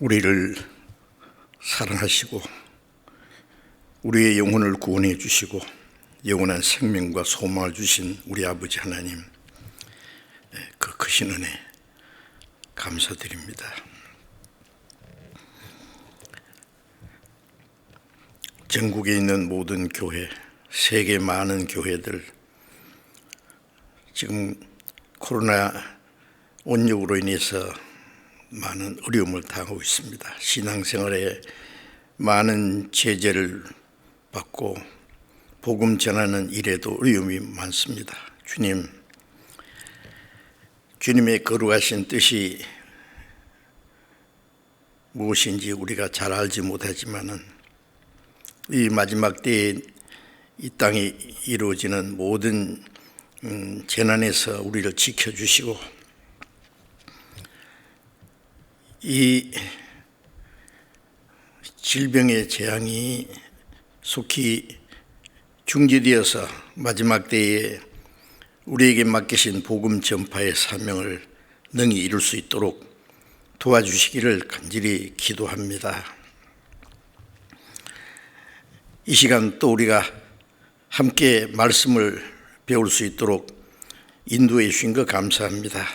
우리를 사랑하시고 우리의 영혼을 구원해 주시고 영원한 생명과 소망을 주신 우리 아버지 하나님, 그 크신 은혜 감사드립니다. 전국에 있는 모든 교회, 세계 많은 교회들, 지금 코로나 원력으로 인해서 많은 어려움을 당하고 있습니다. 신앙생활에 많은 제재를 받고 복음 전하는 일에도 어려움이 많습니다. 주님의 거룩하신 뜻이 무엇인지 우리가 잘 알지 못하지만은 이 마지막 때에 이 땅에 이루어지는 모든 재난에서 우리를 지켜주시고 이 질병의 재앙이 속히 중지되어서 마지막 때에 우리에게 맡기신 복음 전파의 사명을 능히 이룰 수 있도록 도와주시기를 간절히 기도합니다. 이 시간 또 우리가 함께 말씀을 배울 수 있도록 인도해 주신 것 감사합니다.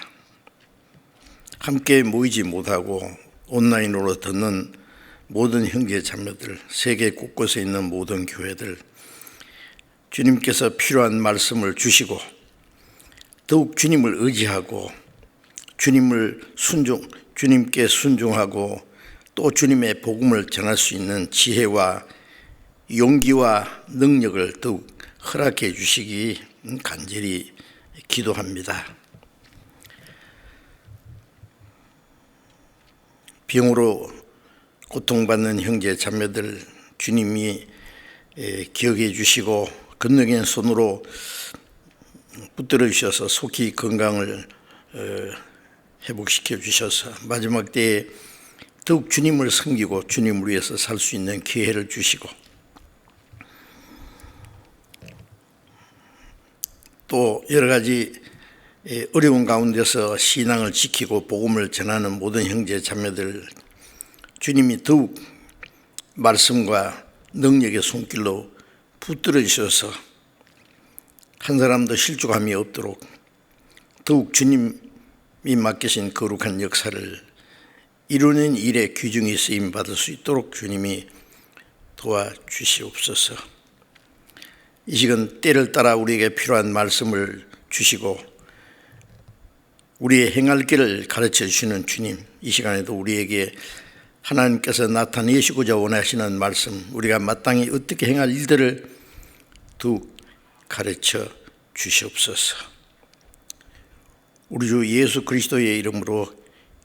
함께 모이지 못하고 온라인으로 듣는 모든 형제 자매들, 세계 곳곳에 있는 모든 교회들, 주님께서 필요한 말씀을 주시고 더욱 주님을 의지하고 주님께 순종하고 또 주님의 복음을 전할 수 있는 지혜와 용기와 능력을 더욱 허락해 주시기 간절히 기도합니다. 병으로 고통받는 형제 자매들 주님이 기억해 주시고 건너긴 손으로 붙들어 주셔서 속히 건강을 회복시켜 주셔서 마지막 때에 더욱 주님을 섬기고 주님을 위해서 살 수 있는 기회를 주시고 또 여러 가지 어려운 가운데서 신앙을 지키고 복음을 전하는 모든 형제 자매들 주님이 더욱 말씀과 능력의 손길로 붙들어 주셔서 한 사람도 실족함이 없도록 더욱 주님이 맡기신 거룩한 역사를 이루는 일에 귀중히 쓰임 받을 수 있도록 주님이 도와주시옵소서. 이 시간 때를 따라 우리에게 필요한 말씀을 주시고 우리의 행할 길을 가르쳐 주시는 주님, 이 시간에도 우리에게 하나님께서 나타내시고자 원하시는 말씀, 우리가 마땅히 어떻게 행할 일들을 더욱 가르쳐 주시옵소서. 우리 주 예수 그리스도의 이름으로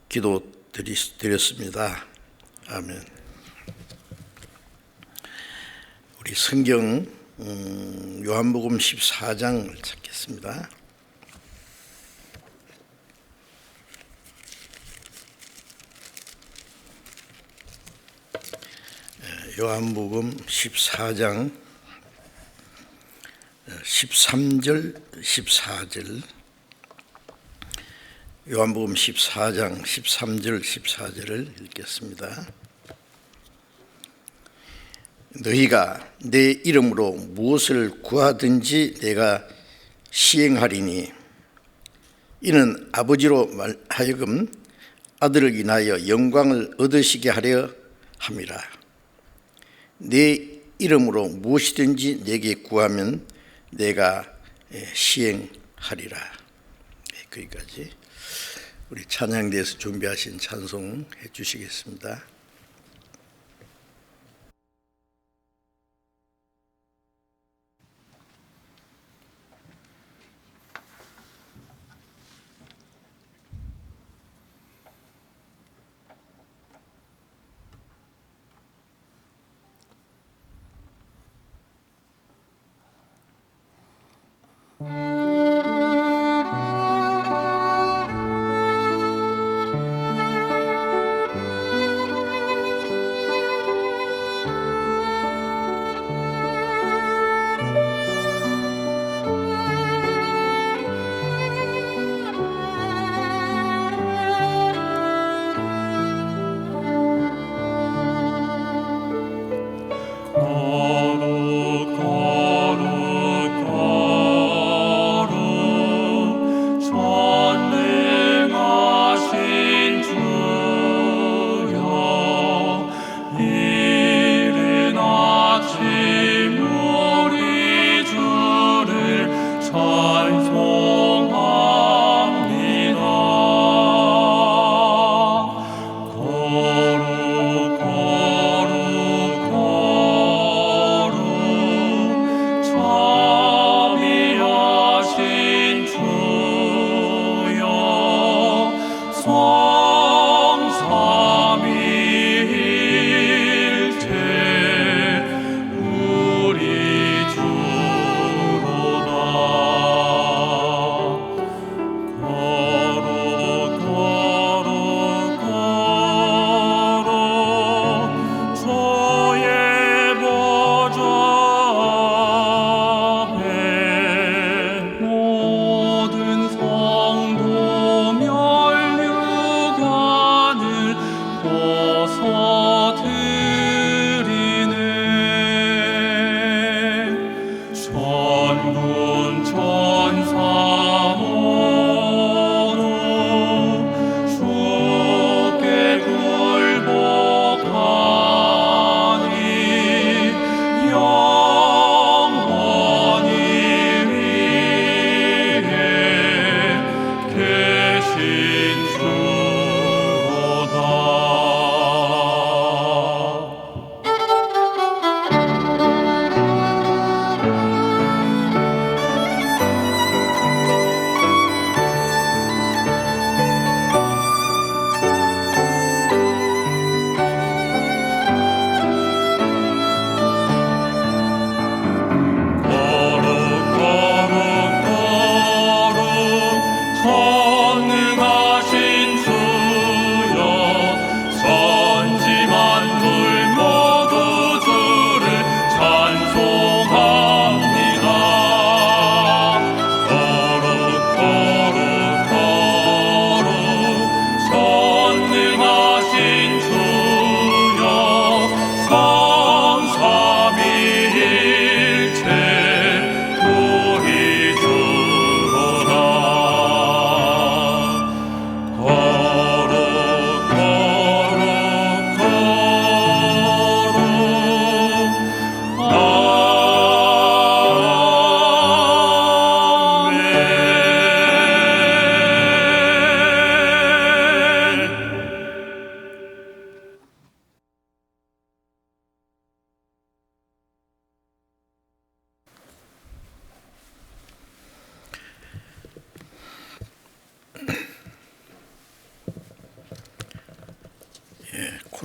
기도드렸습니다. 아멘. 우리 성경 요한복음 14장을 찾겠습니다. 요한복음 14장 13절 14절 요한복음 14장 13절 14절을 읽겠습니다. 너희가 내 이름으로 무엇을 구하든지 내가 시행하리니 이는 아버지로 하여금 아들을 인하여 영광을 얻으시게 하려 함이라. 내 이름으로 무엇이든지 내게 구하면 내가 시행하리라. 거기까지. 우리 찬양대에서 준비하신 찬송 해주시겠습니다.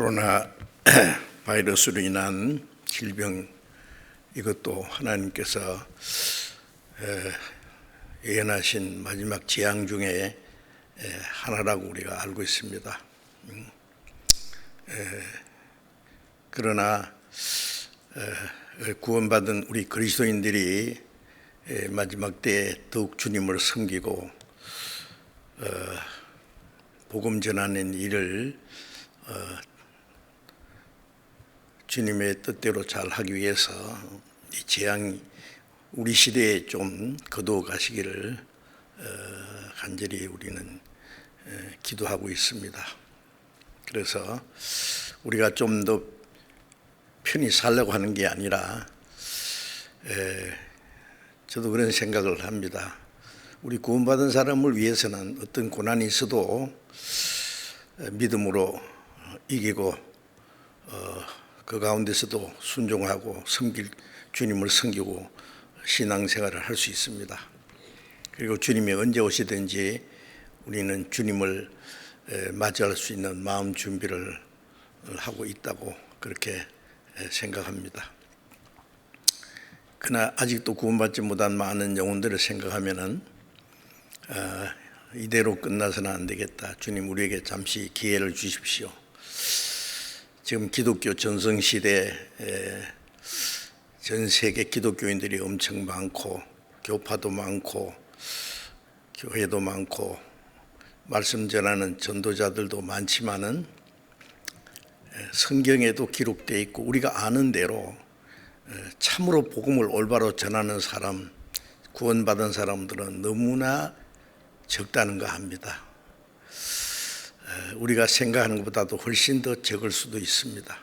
코로나 바이러스로 인한 질병, 이것도 하나님께서 예언하신 마지막 재앙 중에 하나라고 우리가 알고 있습니다. 그러나 구원받은 우리 그리스도인들이 마지막 때에 더욱 주님을 섬기고 복음 전하는 일을 주님의 뜻대로 잘 하기 위해서 이 재앙이 우리 시대에 좀 거두어가시기를 간절히 우리는 기도하고 있습니다. 그래서 우리가 좀 더 편히 살려고 하는 게 아니라 저도 그런 생각을 합니다. 우리 구원받은 사람을 위해서는 어떤 고난이 있어도 믿음으로 이기고 그 가운데서도 순종하고 주님을 섬기고 신앙생활을 할 수 있습니다. 그리고 주님이 언제 오시든지 우리는 주님을 맞이할 수 있는 마음 준비를 하고 있다고 그렇게 생각합니다. 그러나 아직도 구원받지 못한 많은 영혼들을 생각하면은 이대로 끝나서는 안 되겠다. 주님 우리에게 잠시 기회를 주십시오. 지금 기독교 전성시대에 전 세계 기독교인들이 엄청 많고 교파도 많고 교회도 많고 말씀 전하는 전도자들도 많지만은 성경에도 기록되어 있고 우리가 아는 대로 참으로 복음을 올바로 전하는 사람, 구원받은 사람들은 너무나 적다는가 합니다. 우리가 생각하는 것보다도 훨씬 더 적을 수도 있습니다.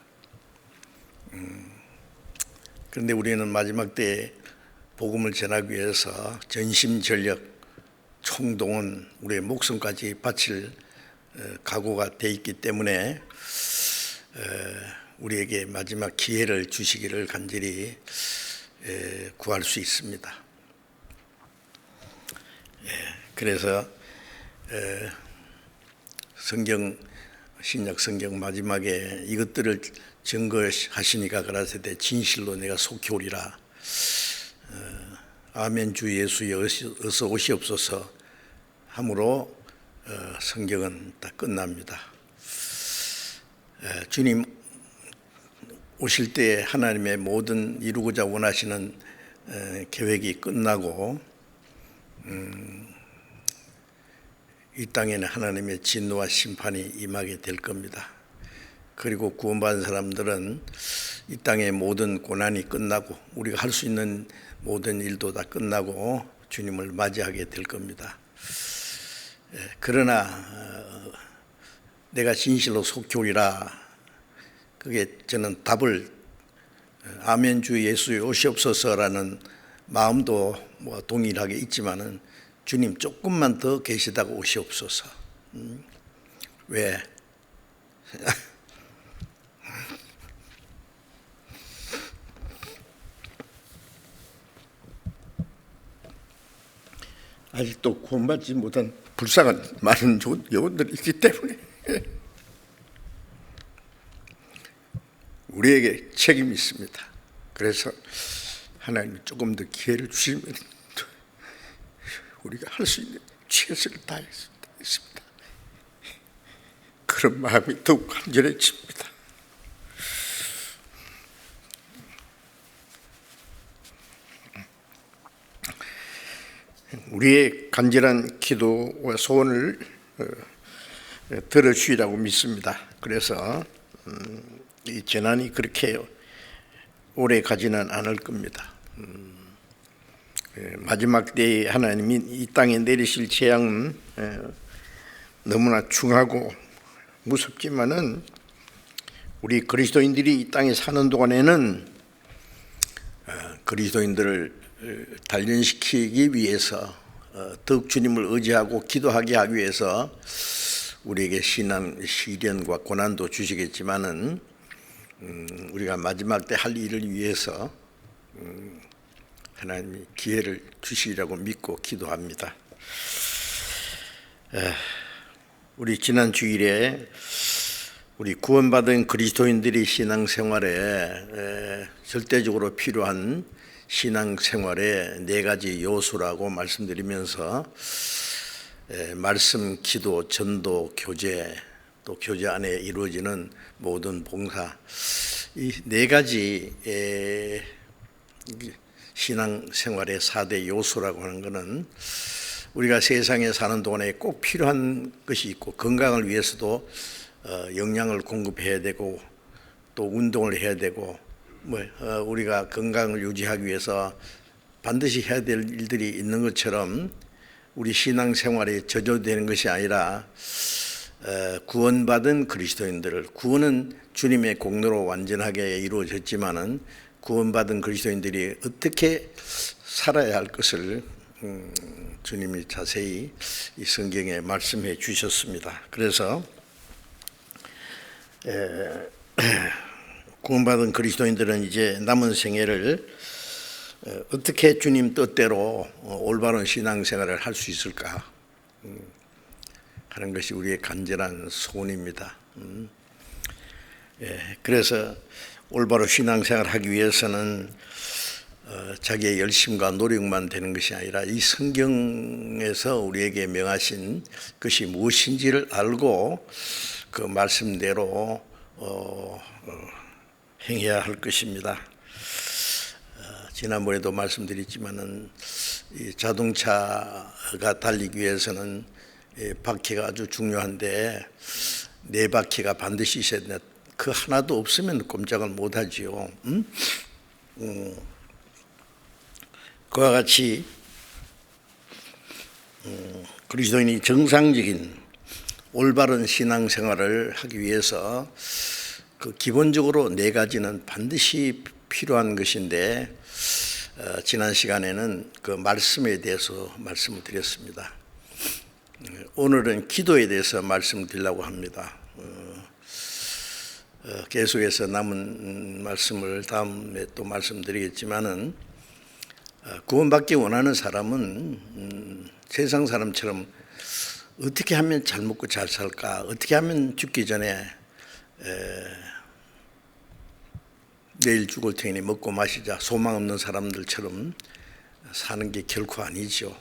그런데 우리는 마지막 때에 복음을 전하기 위해서 전심전력, 총동원, 우리의 목숨까지 바칠 각오가 돼 있기 때문에 우리에게 마지막 기회를 주시기를 간절히 구할 수 있습니다. 그래서 신약 성경 마지막에 이것들을 증거하시니까 가라사대 진실로 내가 속히 오리라. 아멘 주 예수여 어서 오시옵소서 함으로 성경은 다 끝납니다. 주님 오실 때 하나님의 모든 이루고자 원하시는 계획이 끝나고 이 땅에는 하나님의 진노와 심판이 임하게 될 겁니다. 그리고 구원받은 사람들은 이 땅의 모든 고난이 끝나고 우리가 할 수 있는 모든 일도 다 끝나고 주님을 맞이하게 될 겁니다. 그러나 내가 진실로 속히 오리라, 그게 저는 답을 아멘 주 예수여 오시옵소서라는 마음도 동일하게 있지만은 주님 조금만 더 계시다가 오시옵소서. 왜? 아직도 구원받지 못한 불쌍한 많은 영혼들이 있기 때문에 우리에게 책임이 있습니다. 그래서 하나님이 조금 더 기회를 주시면 우리가 할 수 있는 최선을 다하겠습니다. 그런 마음이 더욱 간절해집니다. 우리의 간절한 기도와 소원을 들어주시라고 믿습니다. 그래서 이 재난이 그렇게 오래 가지는 않을 겁니다. 마지막 때에 하나님이 이 땅에 내리실 재앙은 너무나 중하고 무섭지만은 우리 그리스도인들이 이 땅에 사는 동안에는 그리스도인들을 단련시키기 위해서 더욱 주님을 의지하고 기도하게 하기 위해서 우리에게 시련과 고난도 주시겠지만은 우리가 마지막 때 할 일을 위해서 하나님이 기회를 주시리라고 믿고 기도합니다. 우리 지난 주일에 우리 구원받은 그리스도인들이 신앙생활에 절대적으로 필요한 신앙생활의 네 가지 요소라고 말씀드리면서 말씀, 기도, 전도, 교제, 또 교제 안에 이루어지는 모든 봉사, 이 네 가지 신앙생활의 4대 요소라고 하는 것은 우리가 세상에 사는 동안에 꼭 필요한 것이 있고, 건강을 위해서도 영양을 공급해야 되고, 또 운동을 해야 되고, 우리가 건강을 유지하기 위해서 반드시 해야 될 일들이 있는 것처럼 우리 신앙생활이 저조되는 것이 아니라 구원받은 그리스도인들을, 구원은 주님의 공로로 완전하게 이루어졌지만은 구원받은 그리스도인들이 어떻게 살아야 할 것을 주님이 자세히 이 성경에 말씀해 주셨습니다. 그래서 구원받은 그리스도인들은 이제 남은 생애를 어떻게 주님 뜻대로 올바른 신앙생활을 할 수 있을까 하는 것이 우리의 간절한 소원입니다. 그래서 올바른 신앙생활을 하기 위해서는 자기의 열심과 노력만 되는 것이 아니라 이 성경에서 우리에게 명하신 것이 무엇인지를 알고 그 말씀대로 행해야 할 것입니다. 지난번에도 말씀드렸지만은 이 자동차가 달리기 위해서는 바퀴가 아주 중요한데 네 바퀴가 반드시 있어야 된다. 그 하나도 없으면 꼼짝을 못하지요. 그와 같이 그리스도인이 정상적인 올바른 신앙생활을 하기 위해서 그 기본적으로 네 가지는 반드시 필요한 것인데, 지난 시간에는 그 말씀에 대해서 말씀을 드렸습니다. 오늘은 기도에 대해서 말씀을 드리려고 합니다. 계속해서 남은 말씀을 다음에 또 말씀드리겠지만은, 구원받기 원하는 사람은 세상 사람처럼 어떻게 하면 잘 먹고 잘 살까, 어떻게 하면 죽기 전에 내일 죽을 테니 먹고 마시자, 소망 없는 사람들처럼 사는 게 결코 아니죠.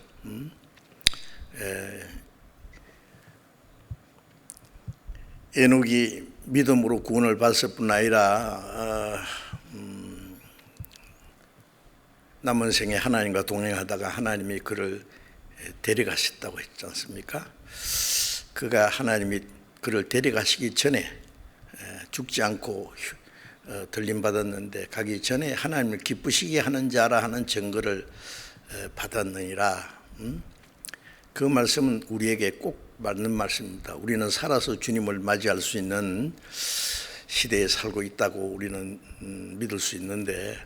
에녹이 믿음으로 구원을 받을 뿐 아니라 남은 생에 하나님과 동행하다가 하나님이 그를 데려가셨다고 했지 않습니까? 그가 하나님이 그를 데려가시기 전에 죽지 않고 들림받았는데, 가기 전에 하나님을 기쁘시게 하는 자라 하는 증거를 받았느니라. 그 말씀은 우리에게 꼭 맞는 말씀입니다. 우리는 살아서 주님을 맞이할 수 있는 시대에 살고 있다고 우리는 믿을 수 있는데,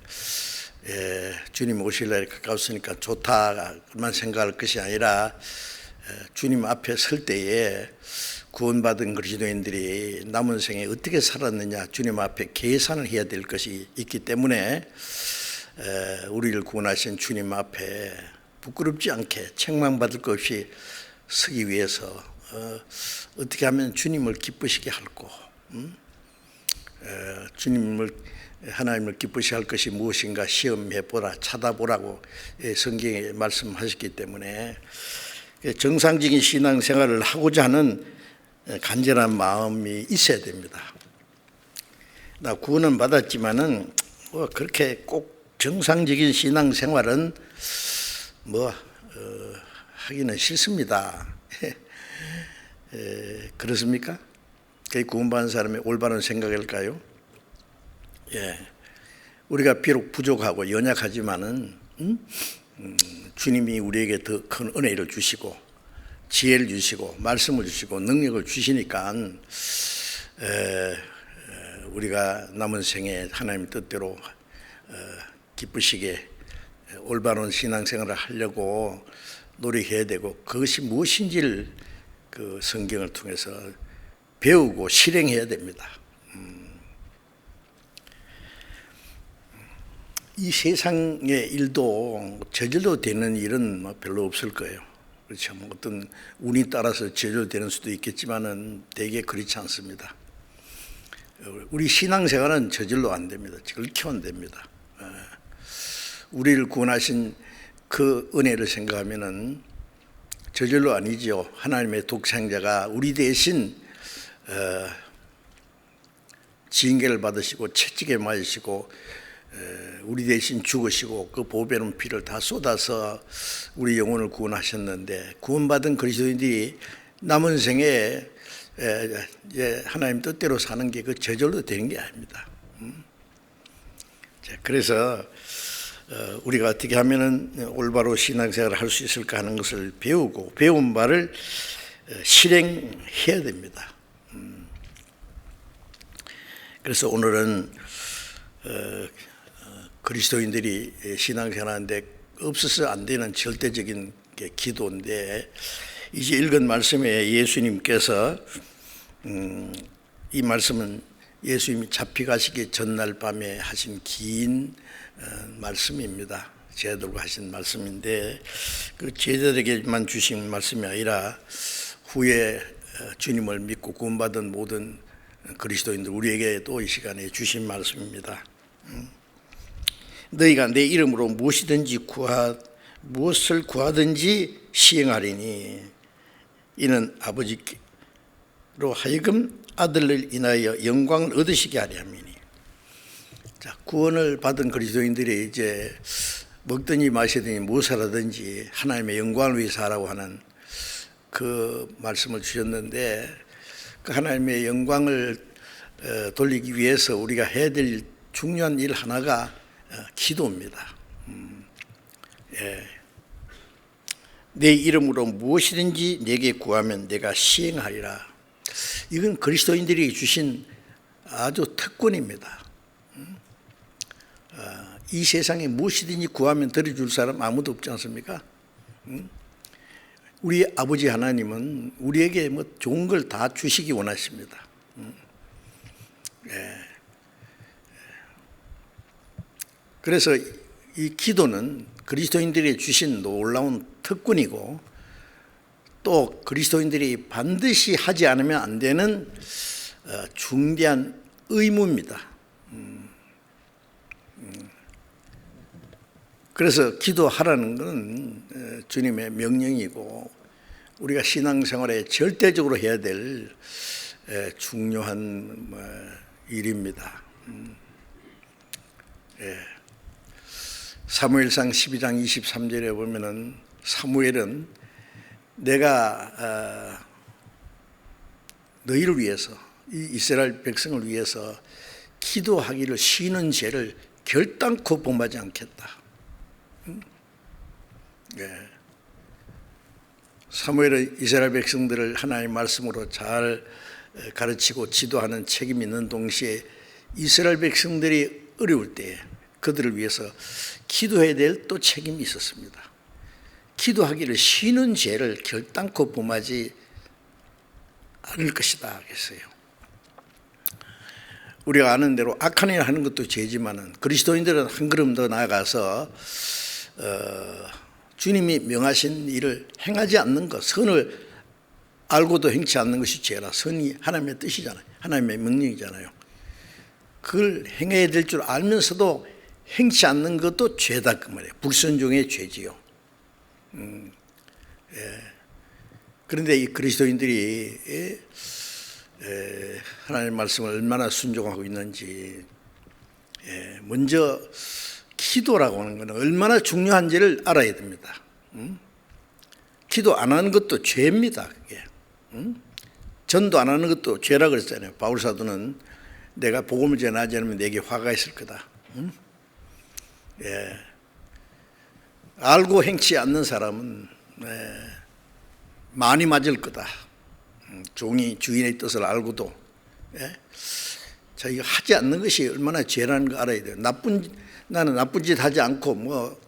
주님 오실 날이 가까웠으니까 좋다만 생각할 것이 아니라 주님 앞에 설 때에 구원받은 그리스도인들이 남은 생에 어떻게 살았느냐, 주님 앞에 계산을 해야 될 것이 있기 때문에 우리를 구원하신 주님 앞에 부끄럽지 않게 책망받을 것 없이 서기 위해서 어떻게 하면 주님을 기쁘시게 할고, 하나님을 기쁘시게 할 것이 무엇인가 시험해보라, 찾아보라고 성경에 말씀하셨기 때문에 정상적인 신앙생활을 하고자 하는 간절한 마음이 있어야 됩니다. 나 구원은 받았지만은 그렇게 꼭 정상적인 신앙생활은 하기는 싫습니다. 그렇습니까? 그게 구원받은 사람의 올바른 생각일까요? 우리가 비록 부족하고 연약하지만은 주님이 우리에게 더 큰 은혜를 주시고 지혜를 주시고 말씀을 주시고 능력을 주시니까 우리가 남은 생에 하나님 뜻대로 기쁘시게 올바른 신앙생활을 하려고 노력해야 되고, 그것이 무엇인지를 그 성경을 통해서 배우고 실행해야 됩니다. 이 세상의 일도 저절로 되는 일은 별로 없을 거예요. 그렇죠. 어떤 운이 따라서 저절로 되는 수도 있겠지만은 대개 그렇지 않습니다. 우리 신앙생활은 저절로 안 됩니다. 그렇게 안 됩니다. 우리를 구원하신 그 은혜를 생각하면은 저절로 아니죠. 하나님의 독생자가 우리 대신 징계를 받으시고 채찍에 맞으시고 우리 대신 죽으시고 그 보배로운 피를 다 쏟아서 우리 영혼을 구원하셨는데, 구원받은 그리스도인들이 남은 생에 하나님 뜻대로 사는 게 그 저절로 되는 게 아닙니다. 그래서 우리가 어떻게 하면은 올바로 신앙생활을 할 수 있을까 하는 것을 배우고, 배운 바를 실행해야 됩니다. 그래서 오늘은 그리스도인들이 신앙생활하는데 없어서 안 되는 절대적인 게 기도인데, 이제 읽은 말씀에 예수님께서 이 말씀은 예수님이 잡혀가시기 전날 밤에 하신 긴 말씀입니다. 제자들과 하신 말씀인데, 그 제자들에게만 주신 말씀이 아니라 후에 주님을 믿고 구원받은 모든 그리스도인들 우리에게도 이 시간에 주신 말씀입니다. 너희가 내 이름으로 무엇을 구하든지 시행하리니 이는 아버지로 하여금 아들을 인하여 영광을 얻으시게 하려 함이니. 자, 구원을 받은 그리스도인들이 이제 먹든지 마시든지 무엇을 하든지 하나님의 영광을 위해서 하라고 하는 그 말씀을 주셨는데, 그 하나님의 영광을 돌리기 위해서 우리가 해야 될 중요한 일 하나가 기도입니다. 내 이름으로 무엇이든지 내게 구하면 내가 시행하리라. 이건 그리스도인들이 주신 아주 특권입니다. 이 세상에 무엇이든지 구하면 들어줄 사람 아무도 없지 않습니까? 우리 아버지 하나님은 우리에게 뭐 좋은 걸 다 주시기 원하십니다. 그래서 이 기도는 그리스도인들이 주신 놀라운 특권이고, 또 그리스도인들이 반드시 하지 않으면 안 되는 중대한 의무입니다. 그래서 기도하라는 것은 주님의 명령이고 우리가 신앙생활에 절대적으로 해야 될 중요한 일입니다. 사무엘상 12장 23절에 보면은 사무엘은 내가 너희를 위해서, 이 이스라엘 백성을 위해서 기도하기를 쉬는 죄를 결단코 범하지 않겠다. 사무엘은 이스라엘 백성들을 하나님의 말씀으로 잘 가르치고 지도하는 책임이 있는 동시에 이스라엘 백성들이 어려울 때 그들을 위해서 기도해야 될 또 책임이 있었습니다. 기도하기를 쉬는 죄를 결단코 범하지 않을 것이다 그랬어요. 우리가 아는 대로 악한 일 하는 것도 죄지만은 그리스도인들은 한 걸음 더 나아가서 주님이 명하신 일을 행하지 않는 것, 선을 알고도 행치 않는 것이 죄라. 선이 하나님의 뜻이잖아요. 하나님의 명령이잖아요. 그걸 행해야 될 줄 알면서도 행치 않는 것도 죄다 그 말이에요. 불순종의 죄지요. 그런데 이 그리스도인들이 하나님의 말씀을 얼마나 순종하고 있는지, 먼저 기도라고 하는 것은 얼마나 중요한지를 알아야 됩니다. 기도 안 하는 것도 죄입니다. 그게. 전도 안 하는 것도 죄라 그랬잖아요. 바울 사도는 내가 복음을 전하지 않으면 내게 화가 있을 거다. 알고 행치 않는 사람은 많이 맞을 거다. 종이 주인의 뜻을 알고도 자기가 하지 않는 것이 얼마나 죄라는 거 알아야 돼요. 나는 나쁜 짓 하지 않고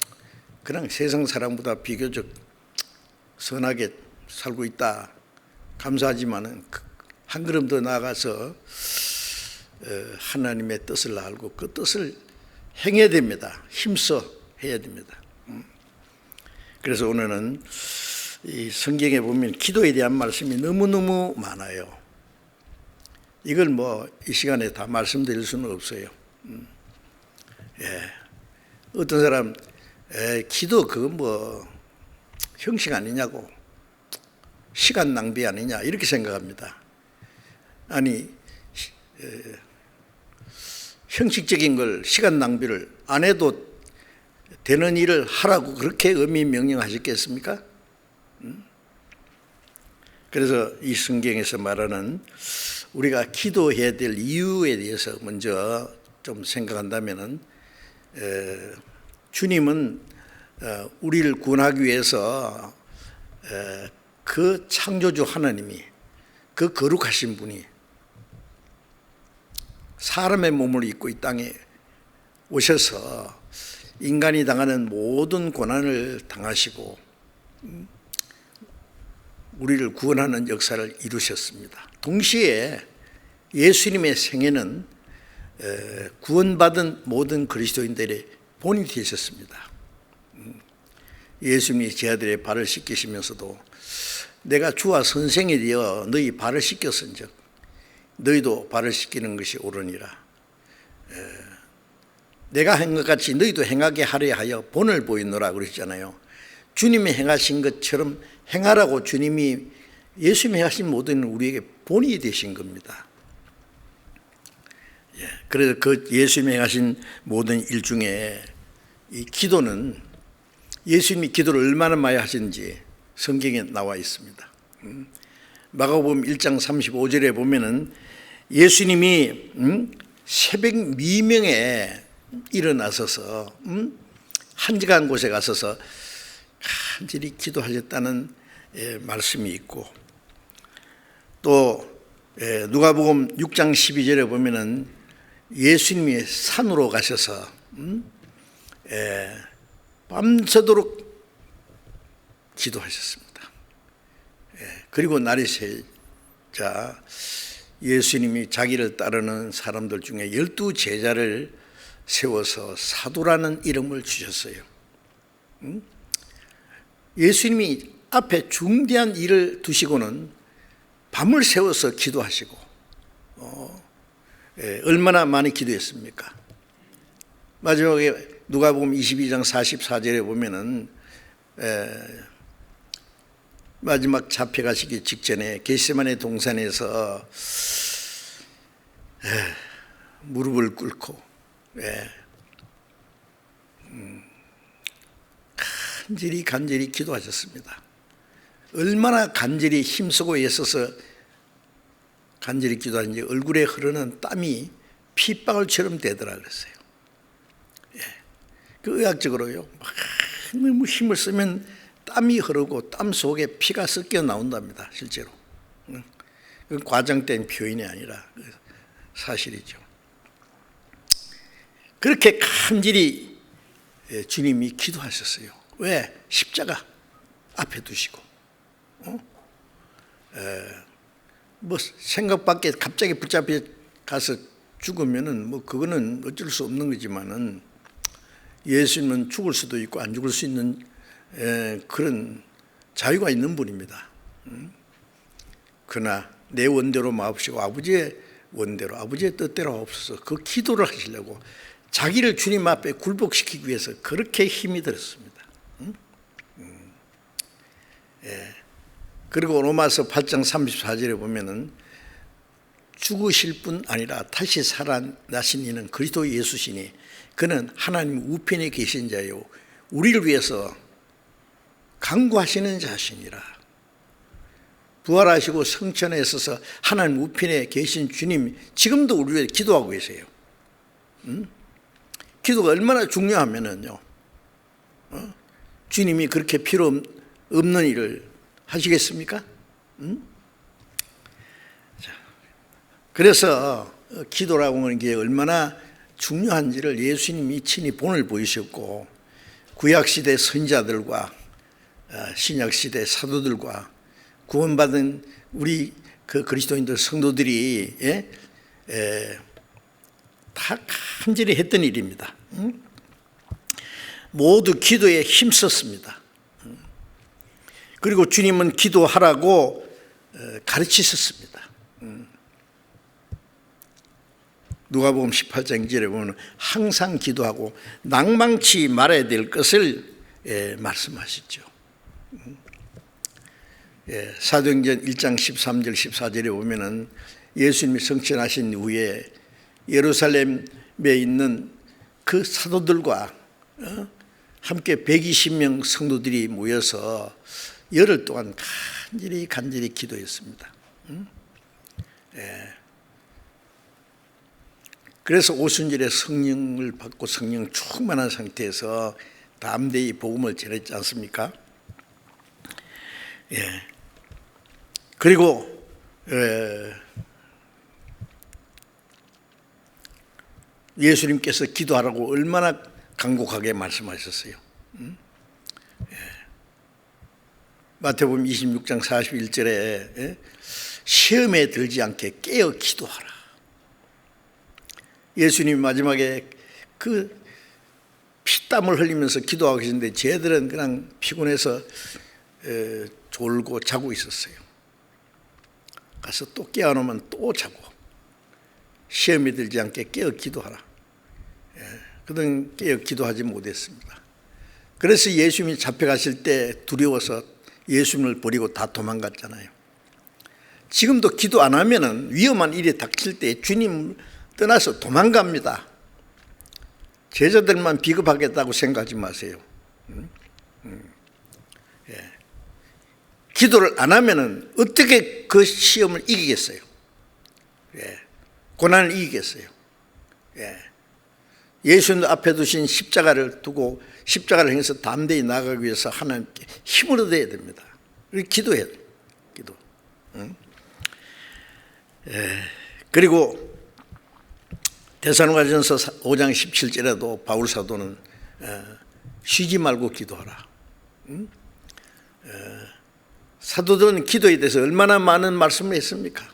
그냥 세상 사람보다 비교적 선하게 살고 있다. 감사하지만은 한 걸음 더 나아가서 하나님의 뜻을 알고 그 뜻을 행해야 됩니다. 힘써 해야 됩니다. 그래서 오늘은 이 성경에 보면 기도에 대한 말씀이 너무너무 많아요. 이걸 뭐 이 시간에 다 말씀드릴 수는 없어요. 어떤 사람 기도 그거 뭐 형식 아니냐고, 시간 낭비 아니냐 이렇게 생각합니다. 아니 형식적인 걸, 시간 낭비를 안 해도 되는 일을 하라고 그렇게 엄히 명령하셨겠습니까? 그래서 이 성경에서 말하는 우리가 기도해야 될 이유에 대해서 먼저 좀 생각한다면은, 주님은 우리를 구원하기 위해서 그 창조주 하나님이, 그 거룩하신 분이 사람의 몸을 입고 이 땅에 오셔서 인간이 당하는 모든 고난을 당하시고 우리를 구원하는 역사를 이루셨습니다. 동시에 예수님의 생애는 구원받은 모든 그리스도인들의 본이 되셨습니다. 예수님이 제 아들의 발을 씻기시면서도 내가 주와 선생이 되어 너희 발을 씻겼은즉 너희도 발을 씻기는 것이 옳으니라. 내가 한 것 같이 너희도 행하게 하려 하여 본을 보이노라 그러셨잖아요. 주님이 행하신 것처럼 행하라고 주님이, 예수님이 행하신 모든 우리에게 본이 되신 겁니다. 그래서 그 예수님이 행하신 모든 일 중에 이 기도는, 예수님이 기도를 얼마나 많이 하신지 성경에 나와 있습니다. 마가복음 1장 35절에 보면은 예수님이 새벽 미명에 일어나서서 한적한 곳에 가서서 간절히 기도하셨다는 말씀이 있고, 또 누가복음 6장 12절에 보면은 예수님이 산으로 가셔서 밤새도록 기도하셨습니다. 그리고 날이 새자 예수님이 자기를 따르는 사람들 중에 12제자를 세워서 사도라는 이름을 주셨어요. 예수님이 앞에 중대한 일을 두시고는 밤을 새워서 기도하시고, 얼마나 많이 기도했습니까? 마지막에 누가복음 22장 44절에 보면은 마지막 잡혀가시기 직전에 겟세마네 동산에서 무릎을 꿇고 간절히 기도하셨습니다. 얼마나 간절히 힘쓰고 애써서 간절히 기도하는지 얼굴에 흐르는 땀이 핏방울처럼 되더라 그랬어요. 그 의학적으로요, 너무 힘을 쓰면 땀이 흐르고 땀 속에 피가 섞여 나온답니다. 실제로. 그 과장된 표현이 아니라 사실이죠. 그렇게 간절히 주님이 기도하셨어요. 왜? 십자가 앞에 두시고, 뭐 생각 밖에 갑자기 붙잡혀 가서 죽으면은 뭐 그거는 어쩔 수 없는 거지만은, 예수님은 죽을 수도 있고 안 죽을 수 있는 그런 자유가 있는 분입니다. 그러나 내 원대로 마옵시고 아버지의 원대로, 아버지의 뜻대로 없어서 그 기도를 하시려고 자기를 주님 앞에 굴복시키기 위해서 그렇게 힘이 들었습니다. 그리고 로마서 8장 34절에 보면은 죽으실 뿐 아니라 다시 살아나신 이는 그리스도 예수시니 그는 하나님 우편에 계신 자요 우리를 위해서 간구하시는 자시니라. 부활하시고 성천에 있어서 하나님 우편에 계신 주님 지금도 우리 위해 기도하고 계세요. 기도가 얼마나 중요하면은요, 주님이 그렇게 필요 없는 일을 하시겠습니까? 그래서 기도라고 하는 게 얼마나 중요한지를 예수님이 친히 본을 보이셨고, 구약시대 선지자들과 신약시대 사도들과 구원받은 우리 그 그리스도인들 성도들이 다 간절히 했던 일입니다. 모두 기도에 힘썼습니다. 그리고 주님은 기도하라고 가르치셨습니다. 누가복음 18장 2절에 보면 항상 기도하고 낭망치 말아야 될 것을 말씀하시죠. 사도행전 1장 13절 14절에 보면은 예수님이 성천하신 이후에 예루살렘에 있는 그 사도들과 함께 120명 성도들이 모여서 열흘 동안 간절히 기도했습니다. 그래서 오순절에 성령을 받고 성령 충만한 상태에서 담대히 복음을 전했지 않습니까? 그리고 예수님께서 기도하라고 얼마나 간곡하게 말씀하셨어요. 마태복음 26장 41절에 시험에 들지 않게 깨어 기도하라. 예수님 마지막에 그 피땀을 흘리면서 기도하고 계신데 쟤들은 그냥 피곤해서 졸고 자고 있었어요. 가서 또 깨어나면 또 자고, 시험에 들지 않게 깨어 기도하라. 그들은 깨어 기도하지 못했습니다. 그래서 예수님이 잡혀가실 때 두려워서 예수님을 버리고 다 도망갔잖아요. 지금도 기도 안 하면은 위험한 일이 닥칠 때 주님 떠나서 도망갑니다. 제자들만 비겁하겠다고 생각하지 마세요. 기도를 안 하면은 어떻게 그 시험을 이기겠어요? 고난을 이기겠어요? 예수님 앞에 두신 십자가를 두고 십자가를 향해서 담대히 나아가기 위해서 하나님께 힘을 얻어야 됩니다. 기도해야 돼요. 기도. 그리고 데살로니가전서 5장 17절에도 바울 사도는 쉬지 말고 기도하라. 사도들은 기도에 대해서 얼마나 많은 말씀을 했습니까?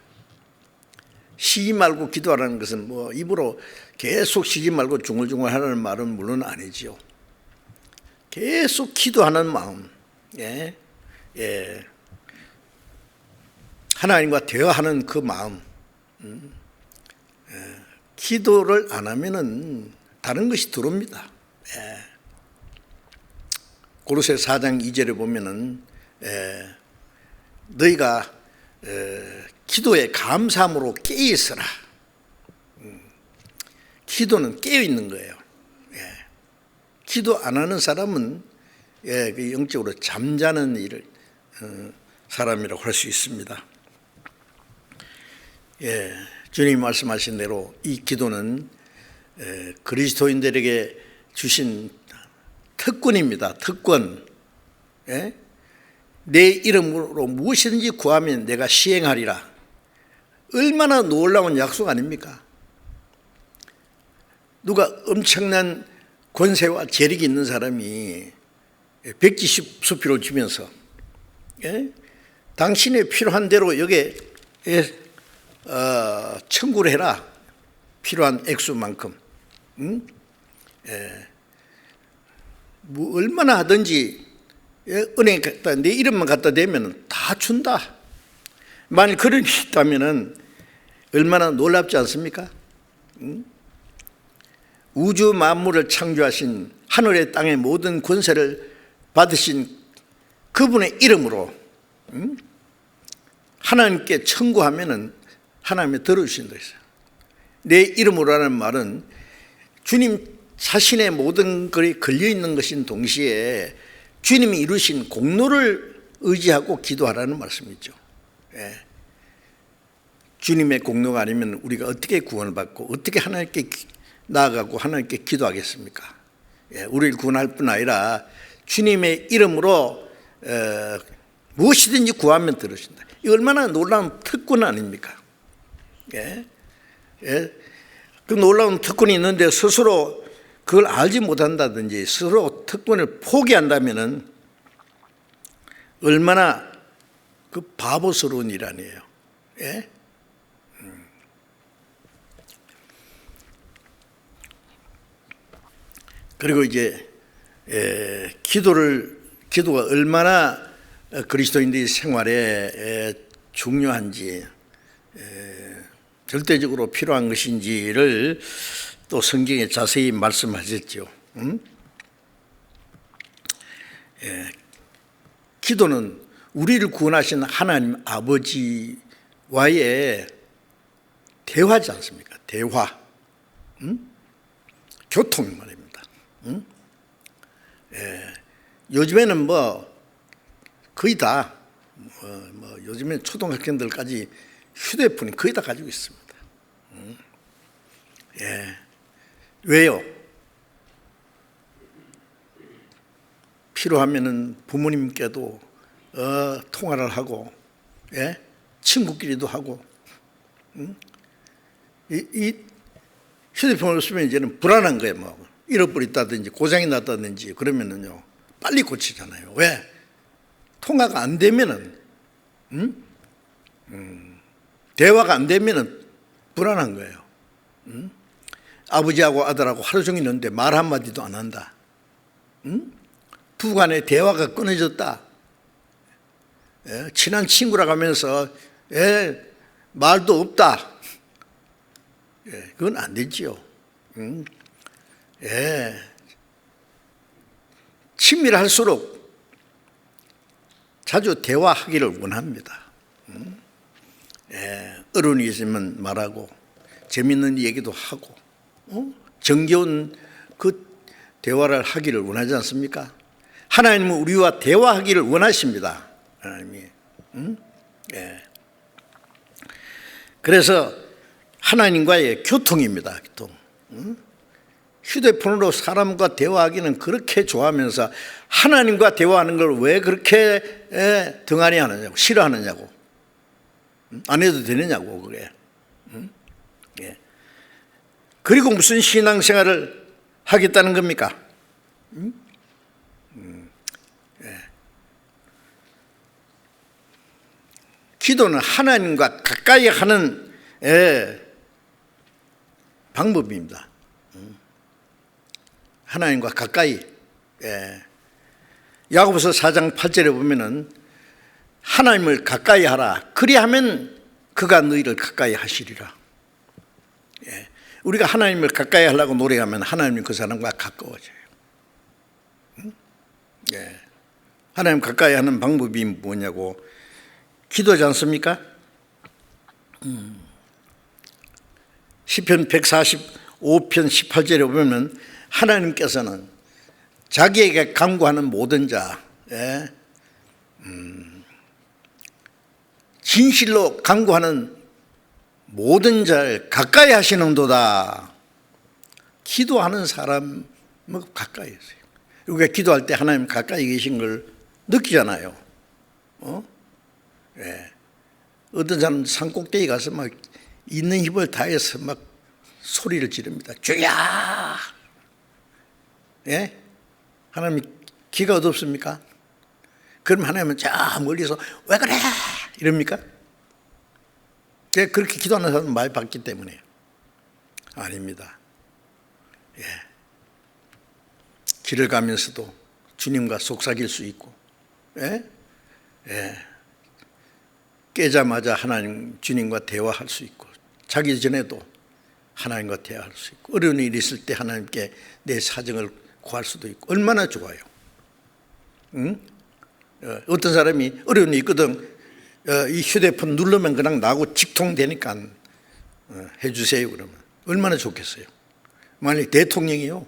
쉬지 말고 기도하라는 것은 뭐 입으로 계속 쉬지 말고 중얼중얼 하라는 말은 물론 아니지요. 계속 기도하는 마음, 하나님과 대화하는 그 마음. 기도를 안 하면은 다른 것이 들어옵니다. 고로새 4장 2절에 보면은 너희가 기도에 감사함으로 깨어 있으라. 기도는 깨어 있는 거예요. 기도 안 하는 사람은 영적으로 잠자는 일을 사람이라고 할 수 있습니다. 주님이 말씀하신 대로 이 기도는 그리스도인들에게 주신 특권입니다. 특권. 내 이름으로 무엇이든지 구하면 내가 시행하리라. 얼마나 놀라운 약속 아닙니까? 누가 엄청난 권세와 재력이 있는 사람이 백지 수표를 주면서 당신의 필요한 대로 여기에 청구를 해라. 필요한 액수만큼. 뭐 얼마나 하든지 은행에 갖다 내 이름만 갖다 대면 다 준다. 만일 그런 게 있다면 얼마나 놀랍지 않습니까? 우주 만물을 창조하신 하늘의 땅의 모든 권세를 받으신 그분의 이름으로 하나님께 청구하면은 하나님이 들어주신다 했어요. 내 이름으로라는 말은 주님 자신의 모든 것이 걸려있는 것인 동시에 주님이 이루신 공로를 의지하고 기도하라는 말씀이죠. 주님의 공로가 아니면 우리가 어떻게 구원을 받고 어떻게 하나님께 나아가고 하나님께 기도하겠습니까? 우리를 구원할 뿐 아니라 주님의 이름으로 무엇이든지 구하면 들으신다. 이 얼마나 놀라운 특권 아닙니까? 그 놀라운 특권이 있는데 스스로 그걸 알지 못한다든지 스스로 특권을 포기한다면은 얼마나 그 바보스러운 일 아니에요. 그리고 이제 기도가 얼마나 그리스도인들의 생활에 중요한지 절대적으로 필요한 것인지를 또 성경에 자세히 말씀하셨죠. 기도는 우리를 구원하신 하나님 아버지와의 대화지 않습니까? 대화, 교통 말입니다. 요즘에는 뭐 거의 다 요즘엔 초등학생들까지 휴대폰이 거의 다 가지고 있습니다. 왜요? 필요하면은 부모님께도 통화를 하고, 친구끼리도 하고, 이 휴대폰을 쓰면 이제는 불안한 거예요. 뭐 잃어버렸다든지 고장이 났다든지 그러면은요 빨리 고치잖아요. 왜? 통화가 안 되면은, 대화가 안 되면은 불안한 거예요. 아버지하고 아들하고 하루 종일 있는데 말 한마디도 안 한다. 부간의 대화가 끊어졌다. 친한 친구라고 하면서 말도 없다. 그건 안 되지요. 친밀할수록 자주 대화하기를 원합니다. 어른이 있으면 말하고 재밌는 얘기도 하고 정겨운 그 대화를 하기를 원하지 않습니까? 하나님은 우리와 대화하기를 원하십니다. 하나님이. 그래서 하나님과의 교통입니다. 교통. 휴대폰으로 사람과 대화하기는 그렇게 좋아하면서 하나님과 대화하는 걸 왜 그렇게 등한히 하느냐고, 싫어하느냐고, 안 해도 되느냐고, 그게. 그리고 무슨 신앙생활을 하겠다는 겁니까? 기도는 하나님과 가까이 하는 방법입니다. 하나님과 가까이. 야고보서 4장 8절에 보면은 하나님을 가까이 하라. 그리하면 그가 너희를 가까이 하시리라. 우리가 하나님을 가까이 하려고 노력하면 하나님이 그 사람과 가까워져요. 하나님 가까이 하는 방법이 뭐냐고, 기도하지 않습니까? 시편 145편 18절에 보면 하나님께서는 자기에게 간구하는 모든 자, 진실로 간구하는 모든 자를 가까이 하시는도다. 기도하는 사람은 가까이 있어요. 우리가 기도할 때 하나님 가까이 계신 걸 느끼잖아요. 어떤 사람은 산꼭대기 가서 막 있는 힘을 다해서 막 소리를 지릅니다. 주야! 하나님이 기가 어둡습니까? 그럼 하나님은 저 멀리서 왜 그래? 이럽니까? 그렇게 기도하는 사람은 많이 봤기 때문에. 아닙니다. 길을 가면서도 주님과 속삭일 수 있고, 깨자마자 하나님 주님과 대화할 수 있고, 자기 전에도 하나님과 대화할 수 있고, 어려운 일이 있을 때 하나님께 내 사정을 구할 수도 있고, 얼마나 좋아요. 어떤 사람이 어려운 일이 있거든, 이 휴대폰 누르면 그냥 나하고 직통되니까 해주세요 그러면 얼마나 좋겠어요. 만약 대통령이요,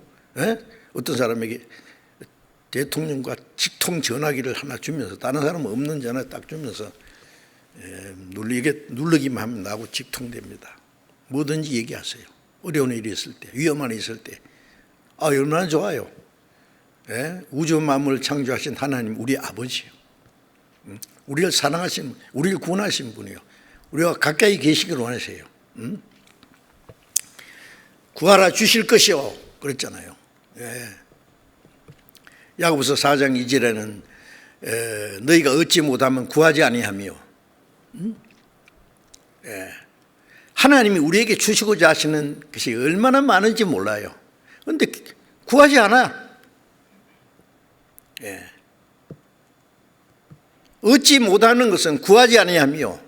어떤 사람에게 대통령과 직통 전화기를 하나 주면서, 다른 사람은 없는 전화 딱 주면서 누르기만 하면 나하고 직통됩니다. 뭐든지 얘기하세요. 어려운 일이 있을 때, 위험한 일이 있을 때. 얼마나 좋아요. 우주 만물을 창조하신 하나님, 우리 아버지요. 우리를 사랑하신, 우리를 구원하신 분이요. 우리와 가까이 계시기를 원하세요. 구하라 주실 것이요. 그랬잖아요. 야고보서 4장 2절에는 너희가 얻지 못하면 구하지 아니하며, 하나님이 우리에게 주시고자 하시는 것이 얼마나 많은지 몰라요. 그런데 구하지 않아. 얻지 못하는 것은 구하지 아니하며,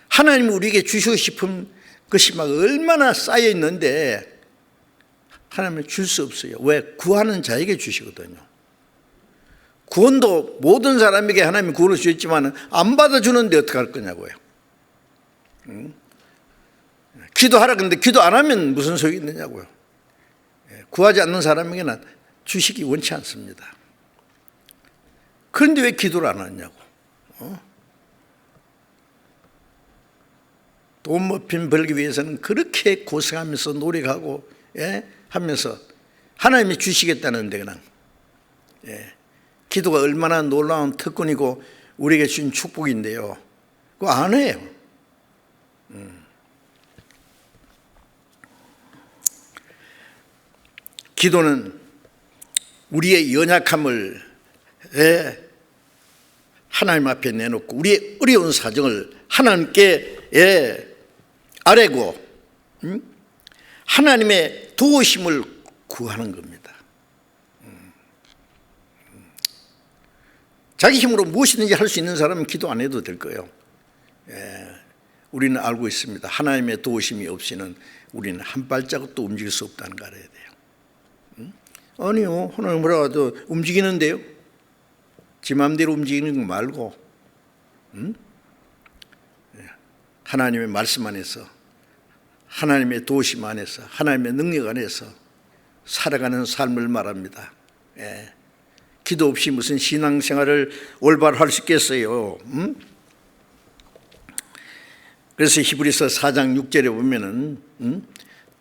하나님이 우리에게 주시고 싶은 그것이 막 얼마나 쌓여 있는데 하나님은 줄 수 없어요. 왜? 구하는 자에게 주시거든요. 구원도 모든 사람에게 하나님이 구원을 주셨지만 안 받아주는데 어떡할 거냐고요. 기도하라 그런데 기도 안 하면 무슨 소용이 있느냐고요. 구하지 않는 사람에게는 주식이 원치 않습니다. 그런데 왜 기도를 안 하냐고. 돈 머핀 벌기 위해서는 그렇게 고생하면서 노력하고 하면서 하나님이 주시겠다는데 그냥 기도가 얼마나 놀라운 특권이고 우리에게 주신 축복인데요. 그거 안 해요. 기도는 우리의 연약함을 하나님 앞에 내놓고 우리의 어려운 사정을 하나님께 아뢰고 하나님의 도우심을 구하는 겁니다. 자기 힘으로 무엇이든지 할 수 있는 사람은 기도 안 해도 될 거예요. 우리는 알고 있습니다. 하나님의 도우심이 없이는 우리는 한 발자국도 움직일 수 없다는 걸 알아야 돼요. 아니요, 하나님 뭐라도 움직이는데요. 지 마음대로 움직이는 거 말고 하나님의 말씀 안에서, 하나님의 도우심 안에서, 하나님의 능력 안에서 살아가는 삶을 말합니다. 기도 없이 무슨 신앙생활을 올바로 할 수 있겠어요? 그래서 히브리서 4장 6절에 보면은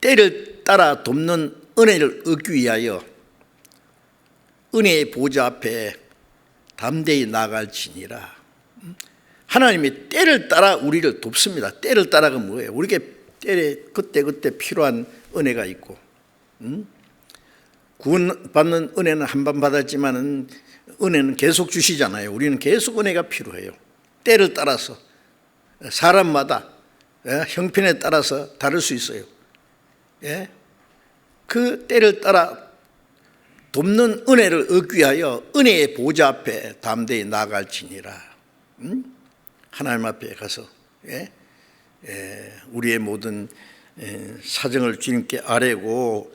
때를 따라 돕는 은혜를 얻기 위하여 은혜의 보좌 앞에 담대히 나아갈지니라. 하나님이 때를 따라 우리를 돕습니다. 때를 따라가 뭐예요? 우리에게 때에 그때 필요한 은혜가 있고, 구원받는 은혜는 한 번 받았지만은 은혜는 계속 주시잖아요. 우리는 계속 은혜가 필요해요. 때를 따라서 사람마다 형편에 따라서 다를 수 있어요. 그 때를 따라 돕는 은혜를 얻기 위하여 은혜의 보좌 앞에 담대히 나아갈지니라. 하나님 앞에 가서 우리의 모든 사정을 주님께 아뢰고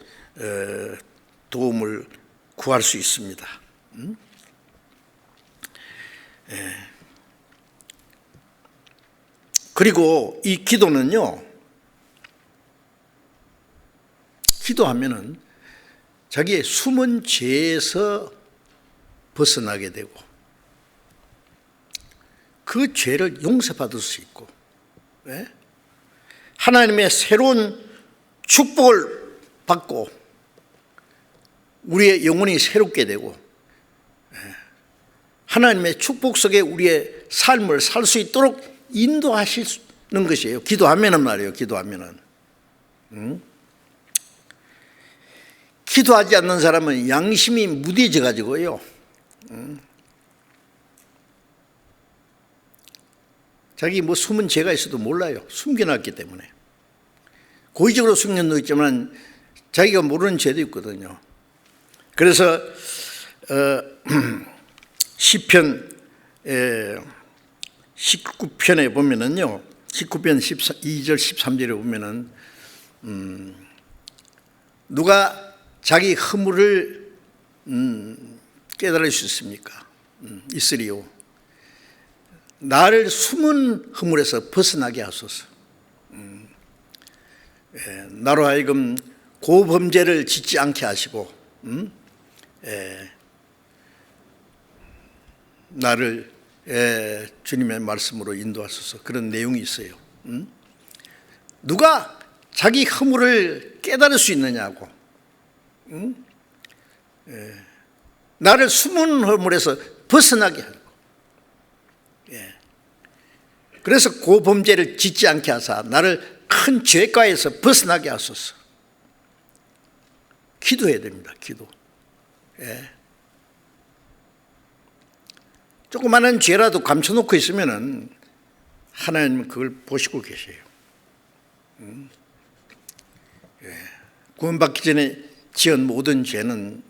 도움을 구할 수 있습니다. 그리고 이 기도는요, 기도하면은 자기의 숨은 죄에서 벗어나게 되고 그 죄를 용서받을 수 있고 하나님의 새로운 축복을 받고 우리의 영혼이 새롭게 되고 하나님의 축복 속에 우리의 삶을 살 수 있도록 인도하시는 것이에요. 기도하면은 말이에요. 기도하면은 기도하지 않는 사람은 양심이 무뎌져 가지고요, 자기 뭐 숨은 죄가 있어도 몰라요. 숨겨놨기 때문에. 고의적으로 숨겨놓고 있지만 자기가 모르는 죄도 있거든요. 그래서 시편 19편에 보면은요, 19편 2절 13절에 보면은 누가 자기 허물을 깨달을 수 있습니까? 있으리요. 나를 숨은 허물에서 벗어나게 하소서. 나로 하여금 고범죄를 짓지 않게 하시고 나를 주님의 말씀으로 인도하소서. 그런 내용이 있어요. 누가 자기 허물을 깨달을 수 있느냐고. 나를 숨은 허물에서 벗어나게 하고, 그래서 고범죄를 짓지 않게 하사 나를 큰 죄가에서 벗어나게 하소서. 기도해야 됩니다. 기도. 조그마한 죄라도 감춰놓고 있으면은 하나님은 그걸 보시고 계세요. 구원받기 전에 지은 모든 죄는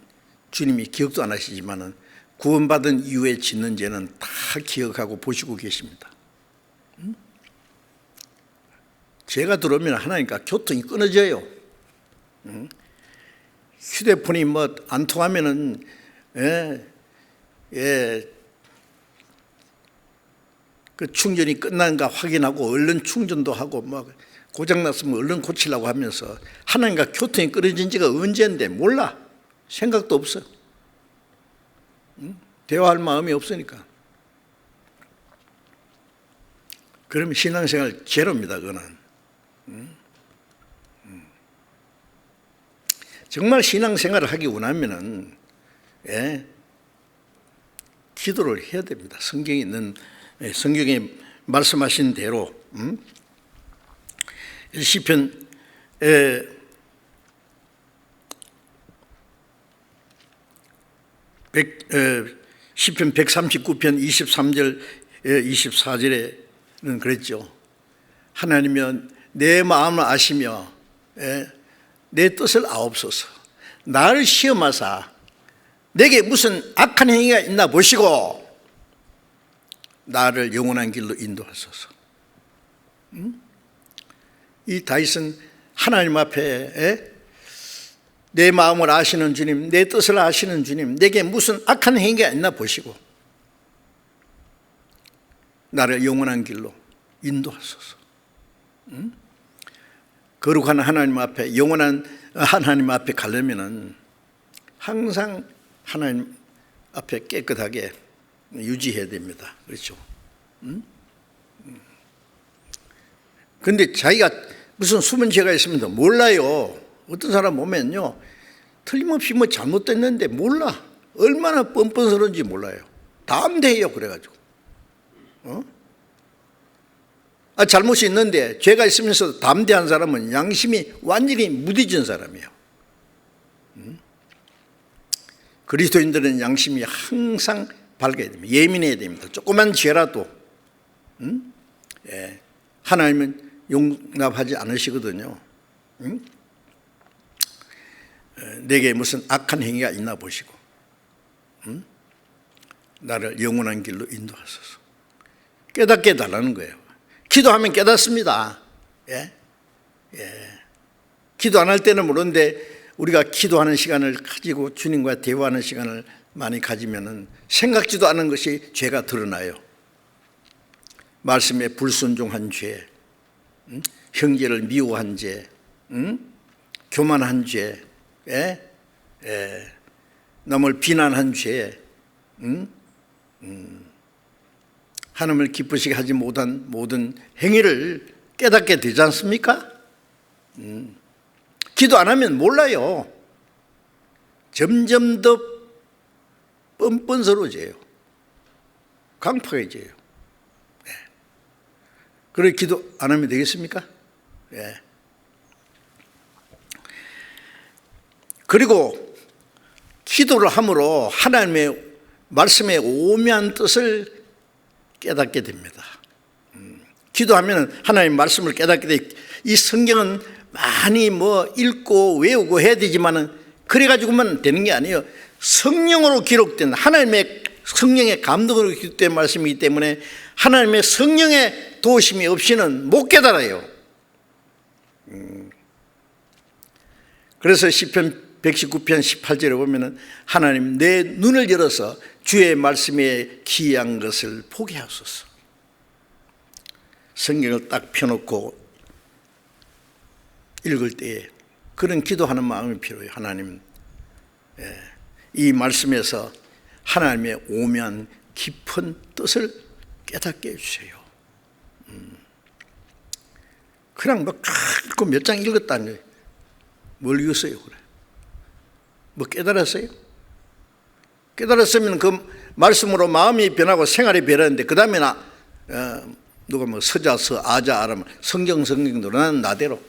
주님이 기억도 안 하시지만은 구원받은 이후에 짓는 죄는 다 기억하고 보시고 계십니다. 제가 들어오면 하나님과 교통이 끊어져요. 휴대폰이 뭐 안 통하면은 그 충전이 끝난가 확인하고 얼른 충전도 하고 막 고장났으면 얼른 고치려고 하면서 하나님과 교통이 끊어진 지가 언제인데 몰라. 생각도 없어. 대화할 마음이 없으니까. 그러면 신앙생활 제로입니다. 그거는. 정말 신앙생활을 하기 원하면은 기도를 해야 됩니다. 성경에 말씀하신 대로 시편 시편 139편 23절 24절에는 그랬죠. 하나님은 내 마음을 아시며 내 뜻을 아옵소서. 나를 시험하사 내게 무슨 악한 행위가 있나 보시고 나를 영원한 길로 인도하소서. 이 다윗은 하나님 앞에 내 마음을 아시는 주님, 내 뜻을 아시는 주님, 내게 무슨 악한 행위가 있나 보시고 나를 영원한 길로 인도하소서. 거룩한 하나님 앞에, 영원한 하나님 앞에 가려면은 항상 하나님 앞에 깨끗하게 유지해야 됩니다. 그렇죠? 그런데 자기가 무슨 숨은 죄가 있으면 몰라요. 어떤 사람 보면요, 틀림없이 뭐 잘못됐는데 몰라. 얼마나 뻔뻔스러운지 몰라요. 담대해요. 그래가지고 잘못이 있는데 죄가 있으면서 담대한 사람은 양심이 완전히 무뎌진 사람이에요. 그리스도인들은 양심이 항상 밝아야 됩니다. 예민해야 됩니다. 조그만 죄라도 하나님은 용납하지 않으시거든요. 내게 무슨 악한 행위가 있나 보시고 나를 영원한 길로 인도하소서. 깨닫게 해달라는 거예요. 기도하면 깨닫습니다. 기도 안 할 때는 모르는데 우리가 기도하는 시간을 가지고 주님과 대화하는 시간을 많이 가지면은 생각지도 않은 것이 죄가 드러나요. 말씀에 불순종한 죄, 형제를 미워한 죄, 교만한 죄, 남을 비난한 죄, 하나님을 기쁘시게 하지 못한 모든 행위를 깨닫게 되지 않습니까? 기도 안 하면 몰라요. 점점 더 뻔뻔스러워져요. 강팍해져요. 그래 기도 안 하면 되겠습니까? 그리고 기도를 함으로 하나님의 말씀의 오묘한 뜻을 깨닫게 됩니다. 기도하면 하나님의 말씀을 깨닫게 돼. 이 성경은 많이 뭐 읽고 외우고 해야 되지만은 그래가지고만 되는 게 아니에요. 성령으로 기록된 하나님의 성령의 감동으로 기록된 말씀이기 때문에 하나님의 성령의 도우심이 없이는 못 깨달아요. 그래서 시편 119편 18절에 보면은 하나님 내 눈을 열어서 주의 말씀에 기이한 것을 보게 하소서. 성경을 딱 펴놓고 읽을 때에 그런 기도하는 마음이 필요해요. 하나님, 이 말씀에서 하나님의 오묘한 깊은 뜻을 깨닫게 해주세요. 그냥 막 몇 장 읽었다니 뭘 읽었어요? 그래. 뭐 깨달았어요? 깨달았으면 그 말씀으로 마음이 변하고 생활이 변하는데 그 다음에 누가 뭐 서자서 아자 아라면 성경도 나는 나대로.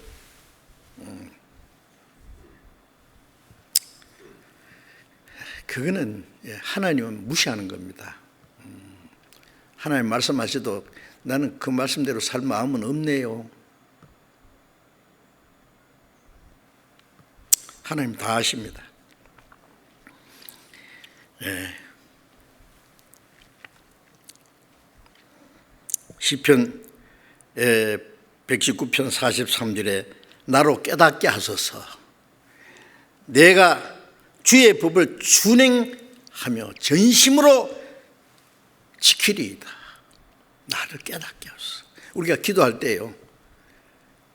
그거는 하나님은 무시하는 겁니다. 하나님 말씀하셔도 나는 그 말씀대로 살 마음은 없네요. 하나님 다 아십니다. 시편 119편 43절에 나로 깨닫게 하소서. 내가 주의 법을 준행하며 전심으로 지키리이다. 나를 깨닫게 하소서. 우리가 기도할 때요,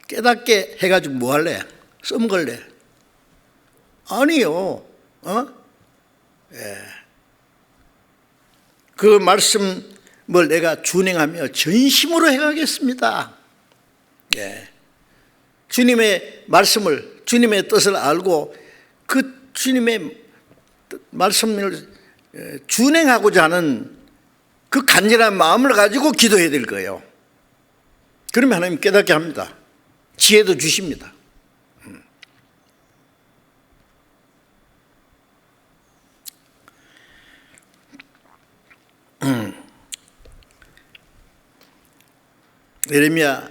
깨닫게 해가지고 뭐 할래? 썸 걸래? 아니요. 그 말씀을 내가 준행하며 전심으로 행하겠습니다. 주님의 말씀을, 주님의 뜻을 알고 그 주님의 말씀을 준행하고자 하는 그 간절한 마음을 가지고 기도해야 될 거예요. 그러면 하나님 깨닫게 합니다. 지혜도 주십니다. 예레미야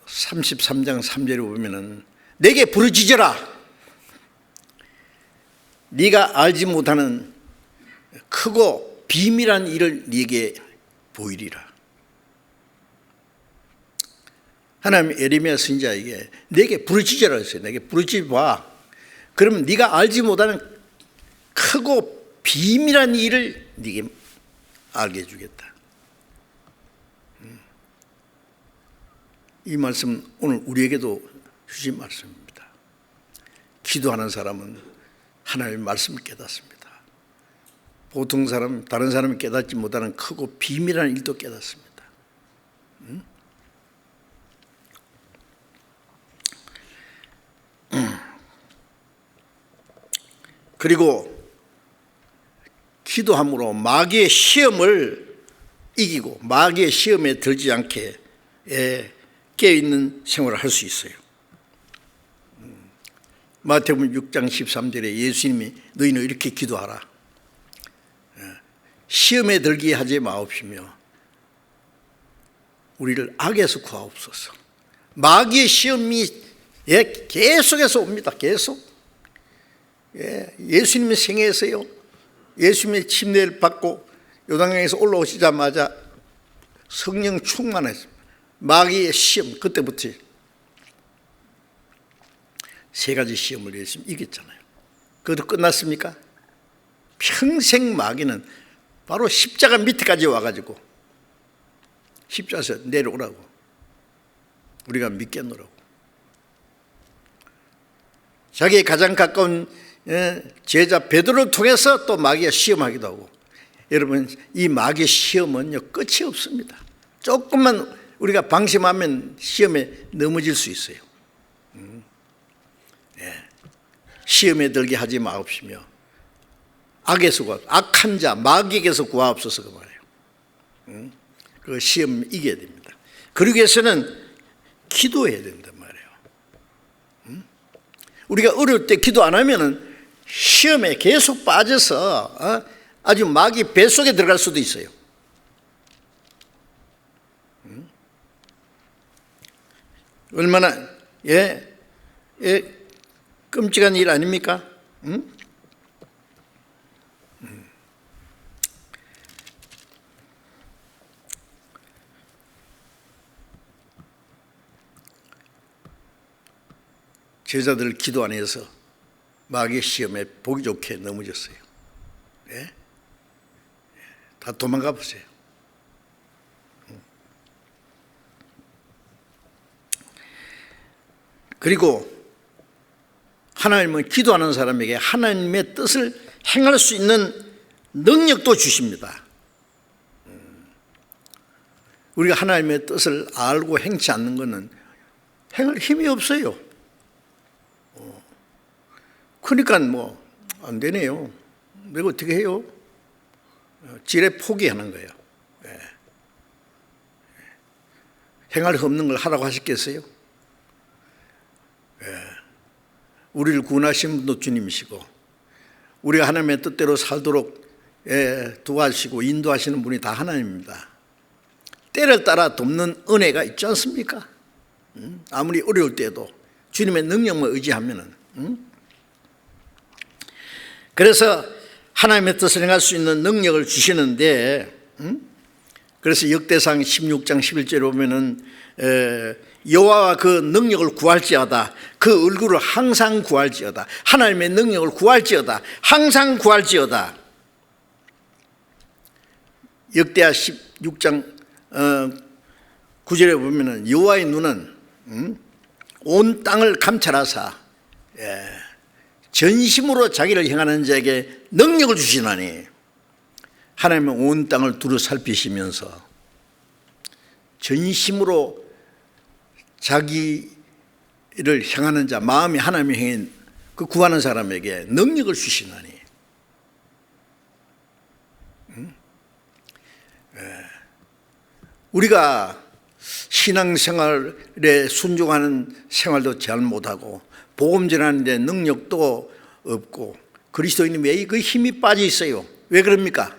33장 3절에 보면은 내게 부르짖어라. 네가 알지 못하는 크고 비밀한 일을 네게 보이리라. 하나님 예레미야 선지자에게 내게 부르짖어라 했어요. 내게 부르짖어봐. 그럼 네가 알지 못하는 크고 비밀한 일을 네게 알게 해주겠다. 이 말씀 오늘 우리에게도 주신 말씀입니다. 기도하는 사람은 하나님의 말씀을 깨닫습니다. 보통 사람, 다른 사람이 깨닫지 못하는 크고 비밀한 일도 깨닫습니다. 그리고 기도함으로 마귀의 시험을 이기고 마귀의 시험에 들지 않게 깨어있는 생활을 할 수 있어요. 마태복음 6장 13절에 예수님이 너희는 이렇게 기도하라. 시험에 들게 하지 마옵시며 우리를 악에서 구하옵소서. 마귀의 시험이 계속해서 옵니다. 계속. 예수님의 생애에서요, 예수님의 침례를 받고 요단강에서 올라오시자마자 성령 충만했습니다. 마귀의 시험, 그때부터 세 가지 시험을 예수님 이겼잖아요. 그것도 끝났습니까? 평생 마귀는 바로 십자가 밑에까지 와가지고 십자가에서 내려오라고, 우리가 믿겠노라고. 자기의 가장 가까운 제자 베드로를 통해서 또 마귀가 시험하기도 하고. 여러분, 이 마귀의 시험은요 끝이 없습니다. 조금만 우리가 방심하면 시험에 넘어질 수 있어요. 시험에 들게 하지 마옵시며 악에서 악한 자 마귀에게서 구하옵소서. 그 말이에요. 그 시험 이겨야 됩니다. 그러기 위해서는 기도해야 된단 말이에요. 우리가 어려울 때 기도 안 하면은 시험에 계속 빠져서 아주 마귀 뱃속에 들어갈 수도 있어요. 얼마나 끔찍한 일 아닙니까? 제자들 기도 안 해서 마귀의 시험에 보기 좋게 넘어졌어요. 다 도망가 보세요. 그리고 하나님은 기도하는 사람에게 하나님의 뜻을 행할 수 있는 능력도 주십니다. 우리가 하나님의 뜻을 알고 행치 않는 것은 행할 힘이 없어요. 그러니까 뭐 안 되네요. 내가 어떻게 해요? 지레 포기하는 거예요. 행할 수 없는 걸 하라고 하셨겠어요? 우리를 구원하신 분도 주님이시고 우리가 하나님의 뜻대로 살도록 도와주시고 인도하시는 분이 다 하나님입니다. 때를 따라 돕는 은혜가 있지 않습니까? 아무리 어려울 때도 주님의 능력만 의지하면은. 그래서 하나님의 뜻을 행할 수 있는 능력을 주시는데 그래서 역대상 16장 11절에 보면은 여호와와 그 능력을 구할지어다, 그 얼굴을 항상 구할지어다, 하나님의 능력을 구할지어다, 항상 구할지어다. 역대하 16장 9절에 보면은 여호와의 눈은 온 땅을 감찰하사 전심으로 자기를 향하는 자에게 능력을 주시나니, 하나님은 온 땅을 두루 살피시면서 전심으로 자기를 향하는 자, 마음이 하나님을 향해 그 구하는 사람에게 능력을 주시나니. 우리가 신앙생활에 순종하는 생활도 잘 못하고 복음 전하는 데 능력도 없고 그리스도인이 왜 그 힘이 빠져 있어요? 왜 그럽니까?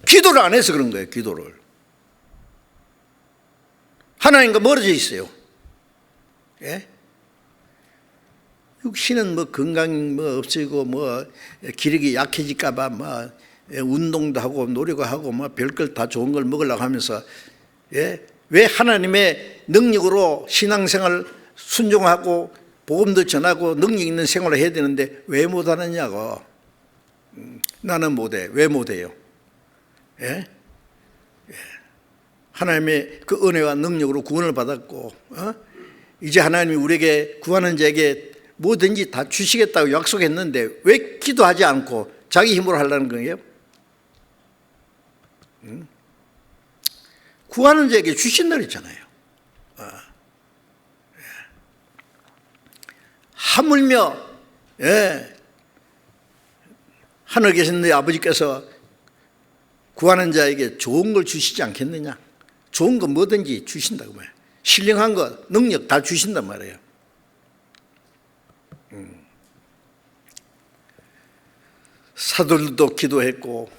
기도를 안 해서 그런 거예요. 기도를. 하나님과 멀어져 있어요. 예? 육신은 뭐 건강 뭐 없어지고 뭐 기력이 약해질까 봐 뭐 운동도 하고 노력을 하고 뭐 별걸 다 좋은 걸 먹으려고 하면서, 예? 왜 하나님의 능력으로 신앙생활 순종하고 복음도 전하고 능력 있는 생활을 해야 되는데 왜 못하느냐고. 나는 못해. 왜 못해요? 예? 하나님의 그 은혜와 능력으로 구원을 받았고, 이제 하나님이 우리에게 구하는 자에게 뭐든지 다 주시겠다고 약속했는데 왜 기도하지 않고 자기 힘으로 하려는 거예요? 구하는 자에게 주신다 그랬잖아요. 하물며 하늘에 계신 너희 아버지께서 구하는 자에게 좋은 걸 주시지 않겠느냐. 좋은 거 뭐든지 주신다고 말이에요. 신령한 거 능력 다 주신단 말이에요. 사도들도 기도했고,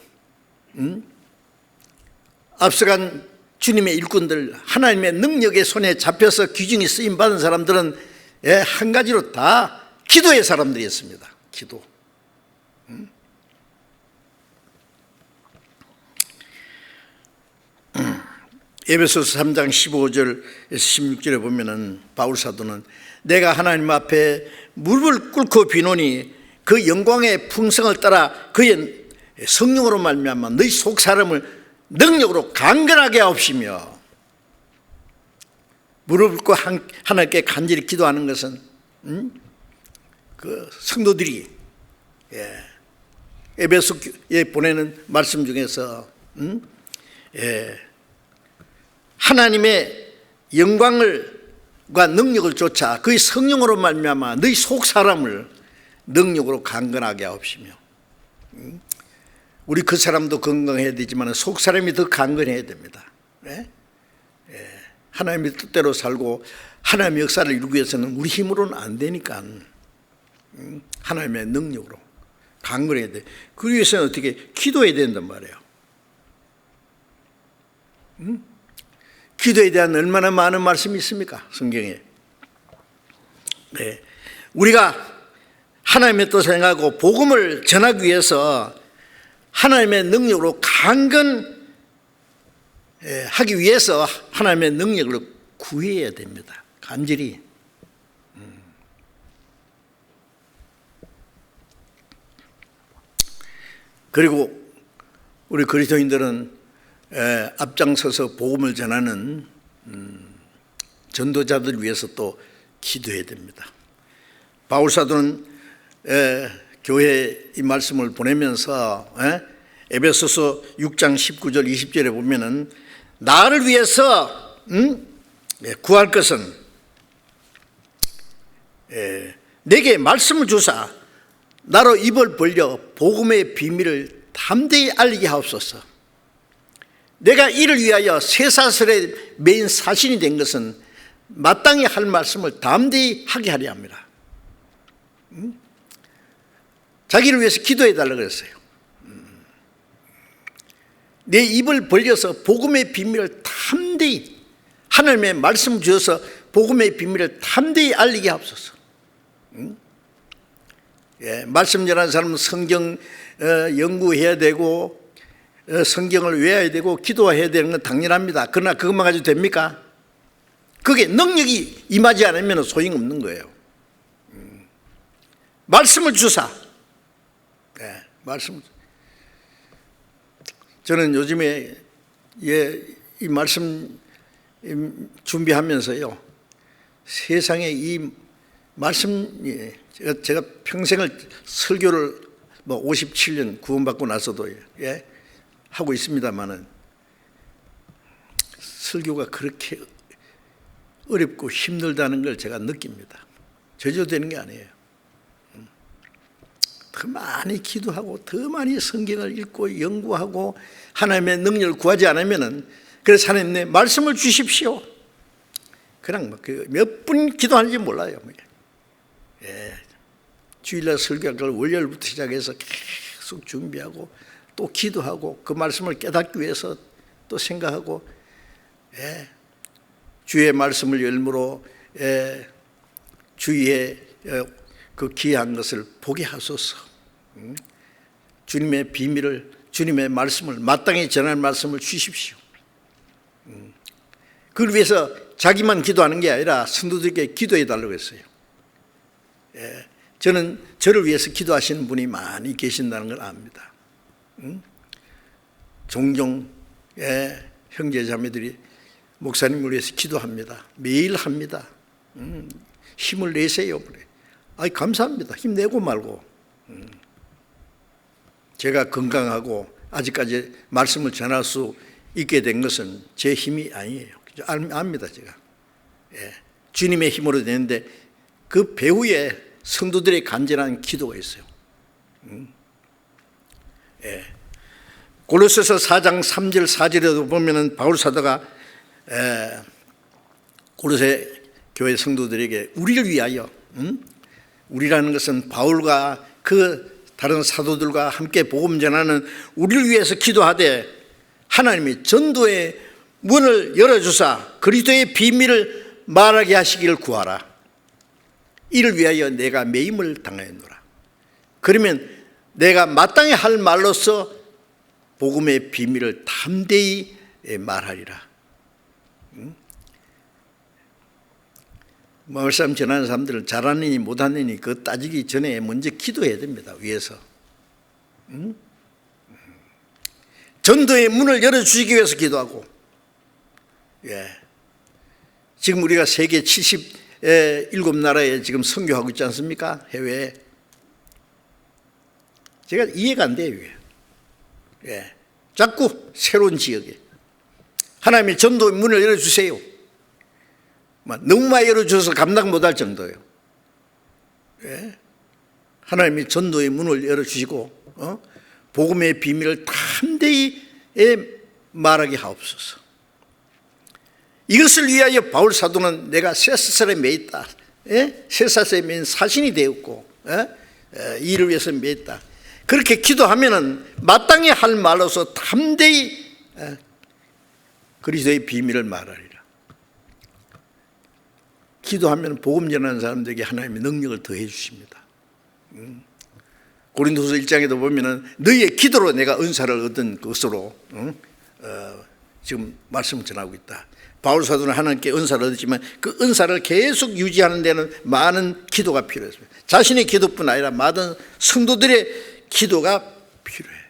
앞서간 주님의 일꾼들, 하나님의 능력의 손에 잡혀서 귀중히 쓰임받은 사람들은 한 가지로 다 기도의 사람들이었습니다. 기도. 에베소서 3장 15절에서 16절에 보면은 바울 사도는 내가 하나님 앞에 무릎을 꿇고 비노니 그 영광의 풍성을 따라 그의 성령으로 말미암아 너희 속 사람을 능력으로 강건하게 하옵시며. 무릎을 꿇고 하나님께 간절히 기도하는 것은 그 성도들이 에베소에 보내는 말씀 중에서 하나님의 영광과 능력을 쫓아 그의 성령으로 말미암아 너희 속 사람을 능력으로 강건하게 하옵시며. 우리 그 사람도 건강해야 되지만 속 사람이 더 강건해야 됩니다. 하나님의 뜻대로 살고 하나님의 역사를 이루기 위해서는 우리 힘으로는 안 되니까 하나님의 능력으로 강건해야 돼. 그 위해서는 어떻게 기도해야 된단 말이에요. 기도에 대한 얼마나 많은 말씀이 있습니까? 성경에. 우리가 하나님의 뜻을 행하고 복음을 전하기 위해서 하나님의 능력으로 강건하기 위해서 하나님의 능력을 구해야 됩니다. 간절히. 그리고 우리 그리스도인들은 앞장서서 복음을 전하는 전도자들 위해서 또 기도해야 됩니다. 바울 사도는 교회에 이 말씀을 보내면서 에베소서 6장 19절 20절에 보면은 나를 위해서 구할 것은 내게 말씀을 주사 나로 입을 벌려 복음의 비밀을 담대히 알리게 하옵소서. 내가 이를 위하여 쇠사슬에 매인 사신이 된 것은 마땅히 할 말씀을 담대히 하게 하려 합니다. 자기를 위해서 기도해 달라고 그랬어요. 내 입을 벌려서 복음의 비밀을 담대히, 하나님의 말씀 주어서 복음의 비밀을 담대히 알리게 하옵소서. 말씀 전하는 사람은 성경 연구해야 되고 성경을 외워야 되고 기도해야 되는 건 당연합니다. 그러나 그것만 가지고 됩니까? 그게 능력이 임하지 않으면 소용없는 거예요. 말씀을 주사. 네, 말씀. 저는 요즘에 이 말씀 준비하면서요, 세상에 이 말씀, 제가 평생을 설교를 57년 구원받고 나서도 하고 있습니다만은 설교가 그렇게 어렵고 힘들다는 걸 제가 느낍니다. 저주되는 게 아니에요. 더 많이 기도하고 더 많이 성경을 읽고 연구하고 하나님의 능력을 구하지 않으면은, 그래서 하나님 내 말씀을 주십시오. 그냥 몇 분 기도하는지 몰라요. 주일날 설교할 걸 월요일부터 시작해서 계속 준비하고 또 기도하고 그 말씀을 깨닫기 위해서 또 생각하고, 주의 말씀을 열므로 주위에 그 귀한 것을 보게 하소서. 주님의 비밀을, 주님의 말씀을 마땅히 전할 말씀을 주십시오. 그걸 위해서 자기만 기도하는 게 아니라 성도들에게 기도해 달라고 했어요. 저는 저를 위해서 기도하시는 분이 많이 계신다는 걸 압니다. 종종 형제 자매들이 목사님을 위해서 기도합니다. 매일 합니다. 힘을 내세요. 그래. 감사합니다. 힘내고 말고. 제가 건강하고 아직까지 말씀을 전할 수 있게 된 것은 제 힘이 아니에요. 압니다, 제가. 주님의 힘으로 되는데 그 배후에 성도들의 간절한 기도가 있어요. 골로새서 4장 3절 4절에도 보면은 바울 사도가 골로새 교회 성도들에게 우리를 위하여, 우리라는 것은 바울과 그 다른 사도들과 함께 복음 전하는 우리를 위해서 기도하되 하나님이 전도의 문을 열어주사 그리스도의 비밀을 말하게 하시기를 구하라. 이를 위하여 내가 매임을 당하였노라. 그러면 내가 마땅히 할 말로서 복음의 비밀을 담대히 말하리라. 말씀 전하는 사람들은 잘하느니 못하느니 그거 따지기 전에 먼저 기도해야 됩니다. 위해서. 전도의 문을 열어주시기 위해서 기도하고, 지금 우리가 세계 77나라에 지금 선교하고 있지 않습니까? 해외에. 제가 이해가 안 돼요. 자꾸 새로운 지역에 하나님의 전도의 문을 열어주세요. 너무 많이 열어주셔서 감당 못할 정도예요. 하나님이 전도의 문을 열어주시고 복음의 비밀을 담대히 말하게 하옵소서. 이것을 위하여 바울 사도는 내가 쇠사슬에 매있다, 쇠사슬에 매인 사신이 되었고 이를 위해서 매있다, 그렇게 기도하면은 마땅히 할 말로서 담대히 그리스도의 비밀을 말하리라. 기도하면 복음 전하는 사람들에게 하나님의 능력을 더해 주십니다. 고린도서 1장에도 보면은 너희의 기도로 내가 은사를 얻은 것으로 지금 말씀을 전하고 있다. 바울 사도는 하나님께 은사를 얻었지만 그 은사를 계속 유지하는 데는 많은 기도가 필요했습니다. 자신의 기도뿐 아니라 많은 성도들의 기도가 필요해요.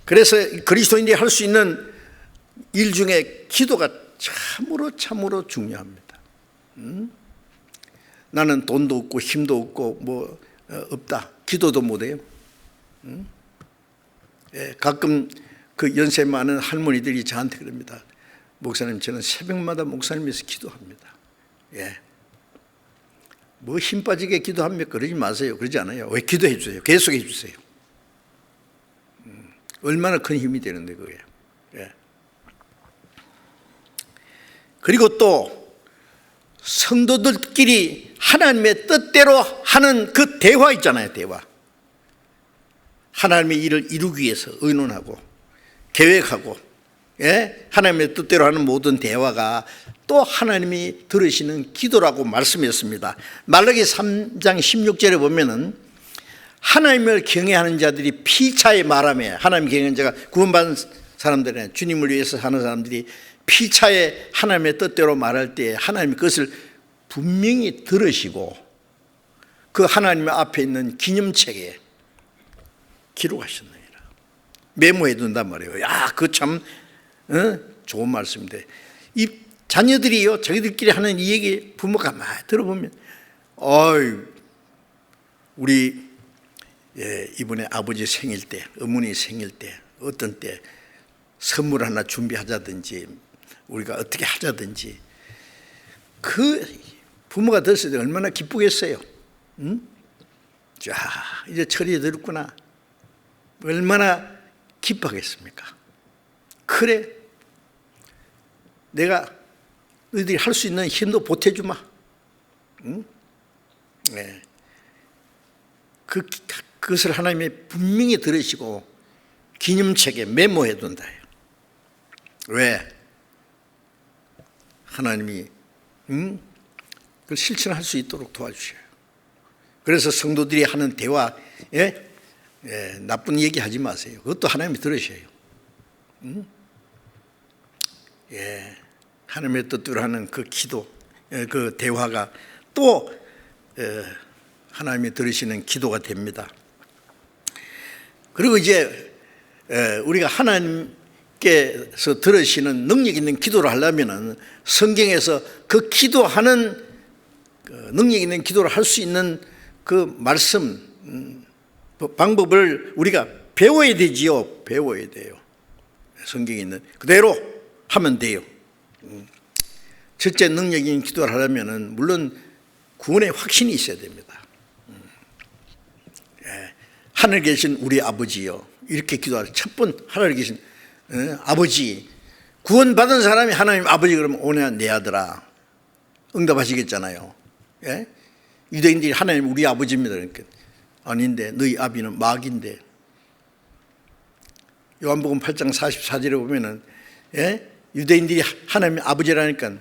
그래서 그리스도인들이 할 수 있는 일 중에 기도가 참으로 중요합니다. 나는 돈도 없고 힘도 없고 없다, 기도도 못해요. 가끔 그 연세 많은 할머니들이 저한테 그럽니다. 목사님, 저는 새벽마다 목사님에서 기도합니다. 뭐 힘 빠지게 기도합니까? 그러지 마세요. 그러지 않아요. 왜 기도해 주세요? 계속 해 주세요. 얼마나 큰 힘이 되는데 그게요. 그리고 또 성도들끼리 하나님의 뜻대로 하는 그 대화 있잖아요. 대화. 하나님의 일을 이루기 위해서 의논하고 계획하고, 하나님의 뜻대로 하는 모든 대화가 또 하나님이 들으시는 기도라고 말씀했습니다. 말라기 3장 16절에 보면은 하나님을 경외하는 자들이 피차에 말하며, 하나님 경외하는 자가 구원받은 사람들은, 주님을 위해서 하는 사람들이 피차에 하나님의 뜻대로 말할 때 하나님이 그것을 분명히 들으시고 그 하나님 앞에 있는 기념책에 기록하셨느니라. 메모해 둔단 말이에요. 야, 그거 참 좋은 말씀인데, 이 자녀들이요, 자기들끼리 하는 이 얘기 부모가 많이 들어보면, 우리 이번에 아버지 생일 때, 어머니 생일 때, 어떤 때 선물 하나 준비하자든지 우리가 어떻게 하자든지, 그 부모가 들었을 때 얼마나 기쁘겠어요. 자, 이제 철이 들었구나. 얼마나 기뻐하겠습니까? 그래, 내가 너희들이 할 수 있는 힘도 보태주마. 네. 그것을 하나님이 분명히 들으시고 기념책에 메모해 둔다. 왜? 하나님이 그걸 실천할 수 있도록 도와주셔요. 그래서 성도들이 하는 대화, 나쁜 얘기 하지 마세요. 그것도 하나님이 들으셔요. 하나님의 뜻대로 하는 그 기도, 그 대화가 또 하나님이 들으시는 기도가 됩니다. 그리고 이제 우리가 하나님께서 들으시는 능력 있는 기도를 하려면 성경에서 그 기도하는 능력 있는 기도를 할 수 있는 그 말씀, 방법을 우리가 배워야 되지요. 배워야 돼요. 성경에 있는 그대로 하면 돼요. 첫째, 능력 있는 기도를 하려면 물론 구원의 확신이 있어야 됩니다. 하늘에 계신 우리 아버지요, 이렇게 기도할 첫 번, 하늘에 계신 아버지, 구원받은 사람이 하나님 아버지 그러면 오냐 내 아들아 응답하시겠잖아요. 유대인들이 하나님 우리 아버지입니다. 그러니까 아닌데 너희 아비는 마귀인데. 요한복음 8장 44절에 보면은 유대인들이 하나님 아버지라니까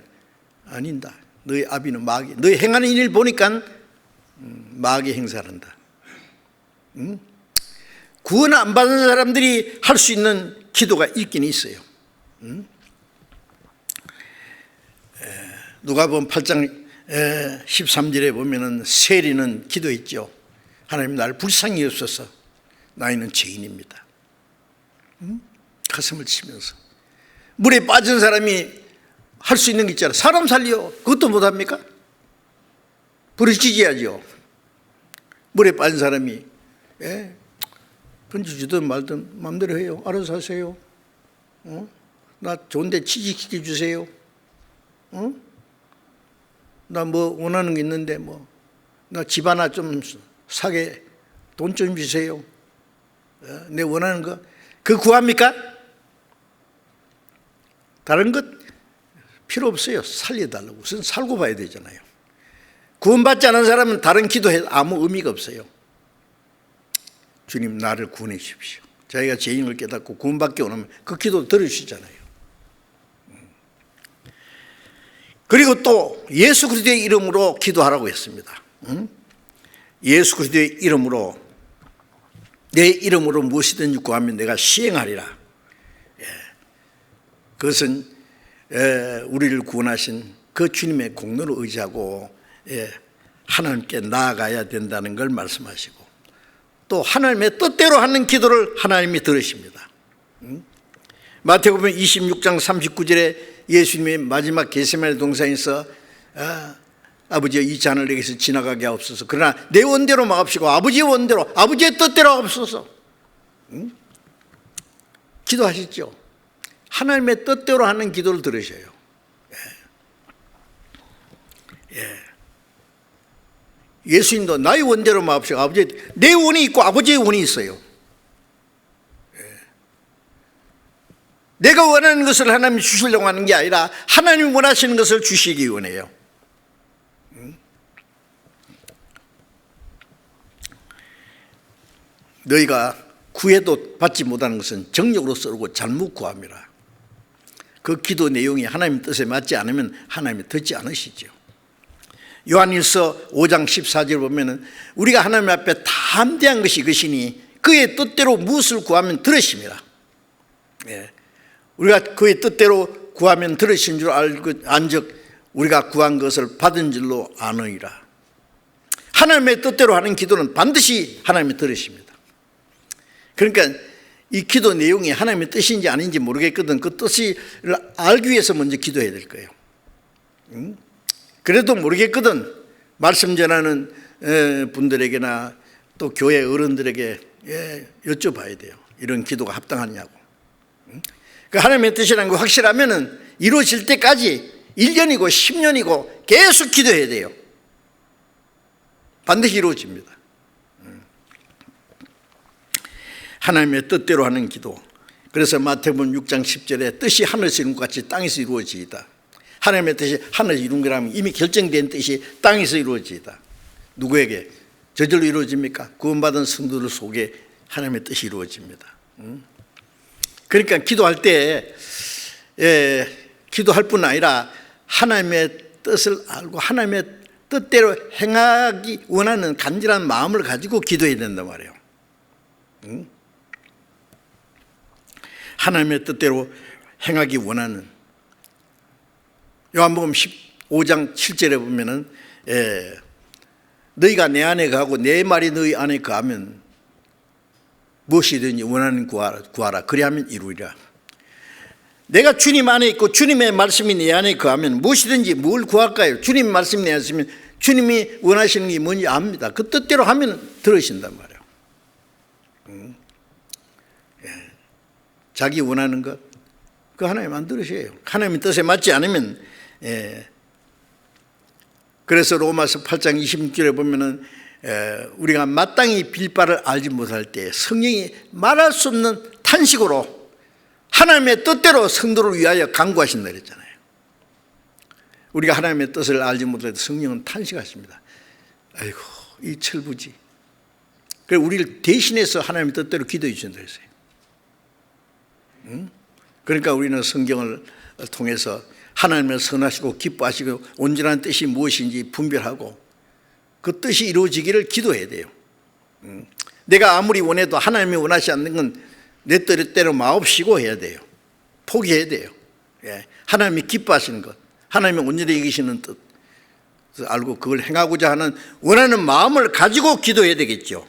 아닌다. 너희 아비는 마귀. 너희 행하는 일을 보니까 마귀 행사한다. 구원 안 받은 사람들이 할 수 있는 기도가 있긴 있어요. 누가복음 8장 13절에 보면은 세리는 기도했죠. 하나님 나를 불쌍히 여기소서, 나이는 죄인입니다. 가슴을 치면서. 물에 빠진 사람이 할 수 있는 게 있잖아요. 사람 살려, 그것도 못합니까? 부르짖어야죠. 물에 빠진 사람이 던져주든 말든 마음대로 해요. 알아서 하세요. 나 좋은데 취직시켜 주세요. 나 뭐 원하는 게 있는데 나 집 하나 좀 사게 돈 좀 주세요. 내 원하는 거 그거 구합니까? 다른 것 필요 없어요. 살려달라고. 우선 살고 봐야 되잖아요. 구원받지 않은 사람은 다른 기도해도 아무 의미가 없어요. 주님 나를 구원해 주십시오. 자기가 죄인을 깨닫고 구원받기 원하면 그 기도 들으시잖아요. 그리고 또 예수 그리스도의 이름으로 기도하라고 했습니다. 예수 그리스도의 이름으로, 내 이름으로 무엇이든지 구하면 내가 시행하리라. 그것은 우리를 구원하신 그 주님의 공로를 의지하고 하나님께 나아가야 된다는 걸 말씀하시고, 또 하나님의 뜻대로 하는 기도를 하나님이 들으십니다. 마태복음 26장 39절에 예수님의 마지막 겟세마네 동산에서 아버지여 이 잔을 내게서 지나가게 하옵소서, 그러나 내 원대로 마옵시고 아버지의 원대로, 아버지의 뜻대로 하옵소서. 기도하시죠. 하나님의 뜻대로 하는 기도를 들으셔요. 예수님도 나의 원대로 마옵시고 아버지, 내 원이 있고 아버지의 원이 있어요. 내가 원하는 것을 하나님이 주시려고 하는 게 아니라 하나님이 원하시는 것을 주시기 원해요. 너희가 구해도 받지 못하는 것은 정욕으로 썰고 잘못 구함이라. 그 기도 내용이 하나님 뜻에 맞지 않으면 하나님이 듣지 않으시죠. 요한일서 5장 14절 보면은 우리가 하나님 앞에 담대한 것이 이것이니 그의 뜻대로 무엇을 구하면 들으십니다. 우리가 그의 뜻대로 구하면 들으신 줄 안즉 우리가 구한 것을 받은 줄로 아느니라. 하나님의 뜻대로 하는 기도는 반드시 하나님이 들으십니다. 그러니까 이 기도 내용이 하나님의 뜻인지 아닌지 모르겠거든 그 뜻을 알기 위해서 먼저 기도해야 될 거예요. 그래도 모르겠거든 말씀 전하는 분들에게나 또 교회 어른들에게 여쭤봐야 돼요. 이런 기도가 합당하냐고. 그 하나님의 뜻이라는 거 확실하면은 이루어질 때까지 1년이고 10년이고 계속 기도해야 돼요. 반드시 이루어집니다. 하나님의 뜻대로 하는 기도. 그래서 마태복음 6장 10절에 뜻이 하늘에서 이룬 것 같이 땅에서 이루어지이다. 하나님의 뜻이 하늘에서 이룬 거라면 이미 결정된 뜻이 땅에서 이루어지이다. 누구에게? 저절로 이루어집니까? 구원받은 성도들 속에 하나님의 뜻이 이루어집니다. 그러니까 기도할 때 기도할 뿐 아니라 하나님의 뜻을 알고 하나님의 뜻대로 행하기 원하는 간절한 마음을 가지고 기도해야 된단 말이에요. 하나님의 뜻대로 행하기 원하는 요한복음 15장 7절에 보면은 너희가 내 안에 거하고 내 말이 너희 안에 거하면 무엇이든지 원하는 구하라. 그리하면 이루리라. 내가 주님 안에 있고 주님의 말씀이 내 안에 거하면 무엇이든지 뭘 구할까요? 주님 말씀이 내 안에 있으면 주님이 원하시는 게 뭔지 압니다. 그 뜻대로 하면 들으신단 말이에요. 자기 원하는 것, 그 하나님 안 들으셔요. 하나님의 뜻에 맞지 않으면. 그래서 로마서 8장 26절에 보면은 우리가 마땅히 빌 바를 알지 못할 때 성령이 말할 수 없는 탄식으로 하나님의 뜻대로 성도를 위하여 간구하신다 그랬잖아요. 우리가 하나님의 뜻을 알지 못할 때 성령은 탄식하십니다. 아이고 이 철부지. 그래서 우리를 대신해서 하나님의 뜻대로 기도해 주신다 그랬어요. 그러니까 우리는 성경을 통해서 하나님을 선하시고 기뻐하시고 온전한 뜻이 무엇인지 분별하고 그 뜻이 이루어지기를 기도해야 돼요. 내가 아무리 원해도 하나님이 원하지 않는 건 내 뜻대로 마옵시고 해야 돼요. 포기해야 돼요. 하나님이 기뻐하시는 것, 하나님이 온전히 이기시는 뜻 알고 그걸 행하고자 하는 원하는 마음을 가지고 기도해야 되겠죠.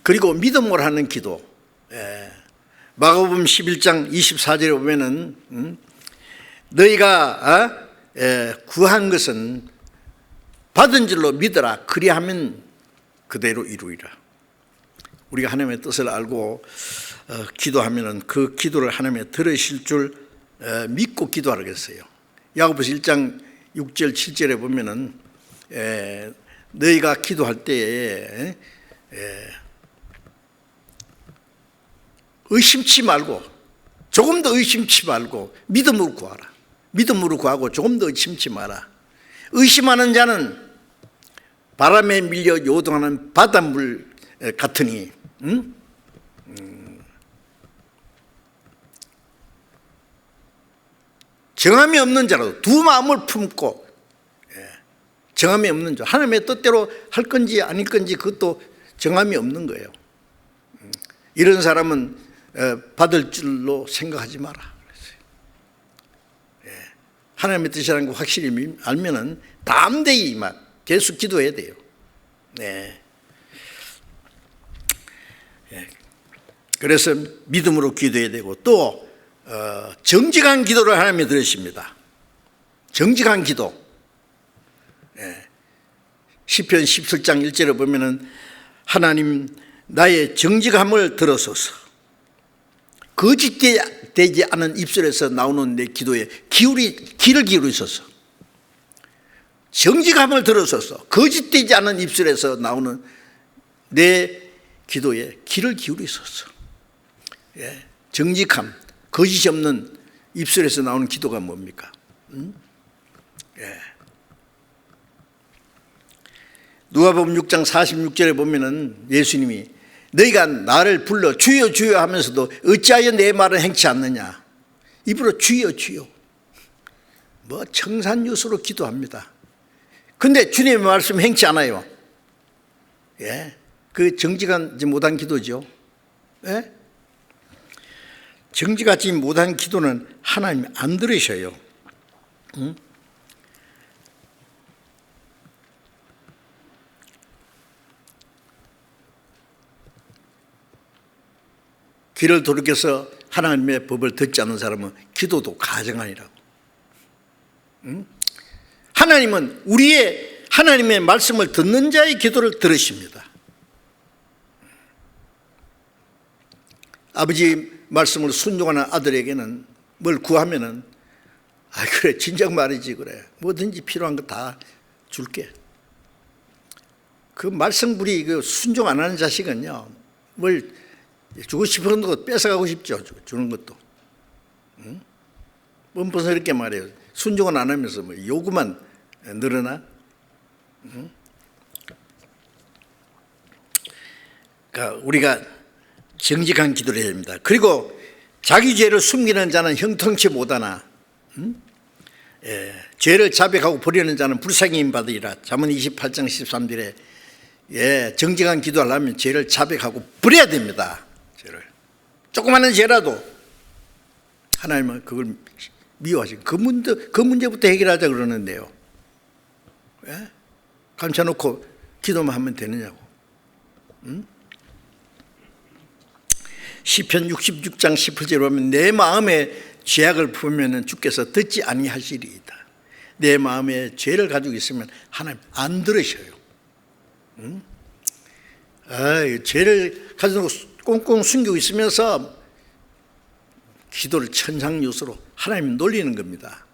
그리고 믿음으로 하는 기도. 마가복음 11장 24절에 보면은 너희가 구한 것은 받은 줄로 믿어라. 그리하면 그대로 이루리라. 우리가 하나님의 뜻을 알고 기도하면은 그 기도를 하나님이 들으실 줄 믿고 기도하라고 했어요. 야고보서 1장 6절 7절에 보면은 너희가 기도할 때에 의심치 말고 조금 더 의심치 말고 믿음으로 구하라. 믿음으로 구하고 조금 더 의심치 마라. 의심하는 자는 바람에 밀려 요동하는 바닷물 같으니 정함이 없는 자라도 두 마음을 품고 정함이 없는 자 하나님의 뜻대로 할 건지 아닐 건지 그것도 정함이 없는 거예요. 이런 사람은 받을 줄로 생각하지 마라 그랬어요. 하나님의 뜻이라는 거 확실히 알면은 담대히 계속 기도해야 돼요. 그래서 믿음으로 기도해야 되고 또 정직한 기도를 하나님이 들으십니다. 정직한 기도. 시편 17장 1절에 보면은 하나님 나의 정직함을 들어소서. 거짓되지 않은 입술에서 나오는 내 기도에 귀를 기울이소서. 정직함을 들어소서. 거짓되지 않은 입술에서 나오는 내 기도에 귀를 기울이소서. 정직함, 거짓이 없는 입술에서 나오는 기도가 뭡니까? 누가복음 6장 46절에 보면은 예수님이 너희가 나를 불러 주여 주여 하면서도 어찌하여 내 말을 행치 않느냐. 입으로 주여 주여. 뭐 청산유수로 기도합니다. 근데 주님의 말씀 행치 않아요. 예, 그 정직하지 못한 기도죠. 예? 정직하지 못한 기도는 하나님이 안 들으셔요. 응? 귀를 돌이켜서 하나님의 법을 듣지 않는 사람은 기도도 가증아니라고. 응? 하나님은 하나님의 말씀을 듣는 자의 기도를 들으십니다. 아버지 말씀을 순종하는 아들에게는 뭘 구하면은 그래 진작 말이지 그래 뭐든지 필요한 거 다 줄게. 그 말씀불이 그 순종 안 하는 자식은요 뭘 주고 싶은 것도 뺏어가고 싶죠. 주는 것도. 응? 뻔뻔스럽게 말해요. 순종은 안 하면서 뭐 요구만 늘어나. 응? 그러니까 우리가 정직한 기도를 해야 됩니다. 그리고 자기 죄를 숨기는 자는 형통치 못하나 죄를 자백하고 버리는 자는 불쌍히 받으리라. 잠언 28장 13절에 정직한 기도를 하면 죄를 자백하고 버려야 됩니다. 죄를 조그마한 죄라도 하나님은 그걸 미워하시고 그 문제부터 해결하자 그러는데요. 감춰놓고 기도만 하면 되느냐고. 시편 66장 18절에 보면 내 마음에 죄악을 품으면 주께서 듣지 아니하시리이다. 내 마음에 죄를 가지고 있으면 하나님 안 들으셔요. 죄를 가지고 꽁꽁 숨기고 있으면서 기도를 천상요소로 하나님 놀리는 겁니다.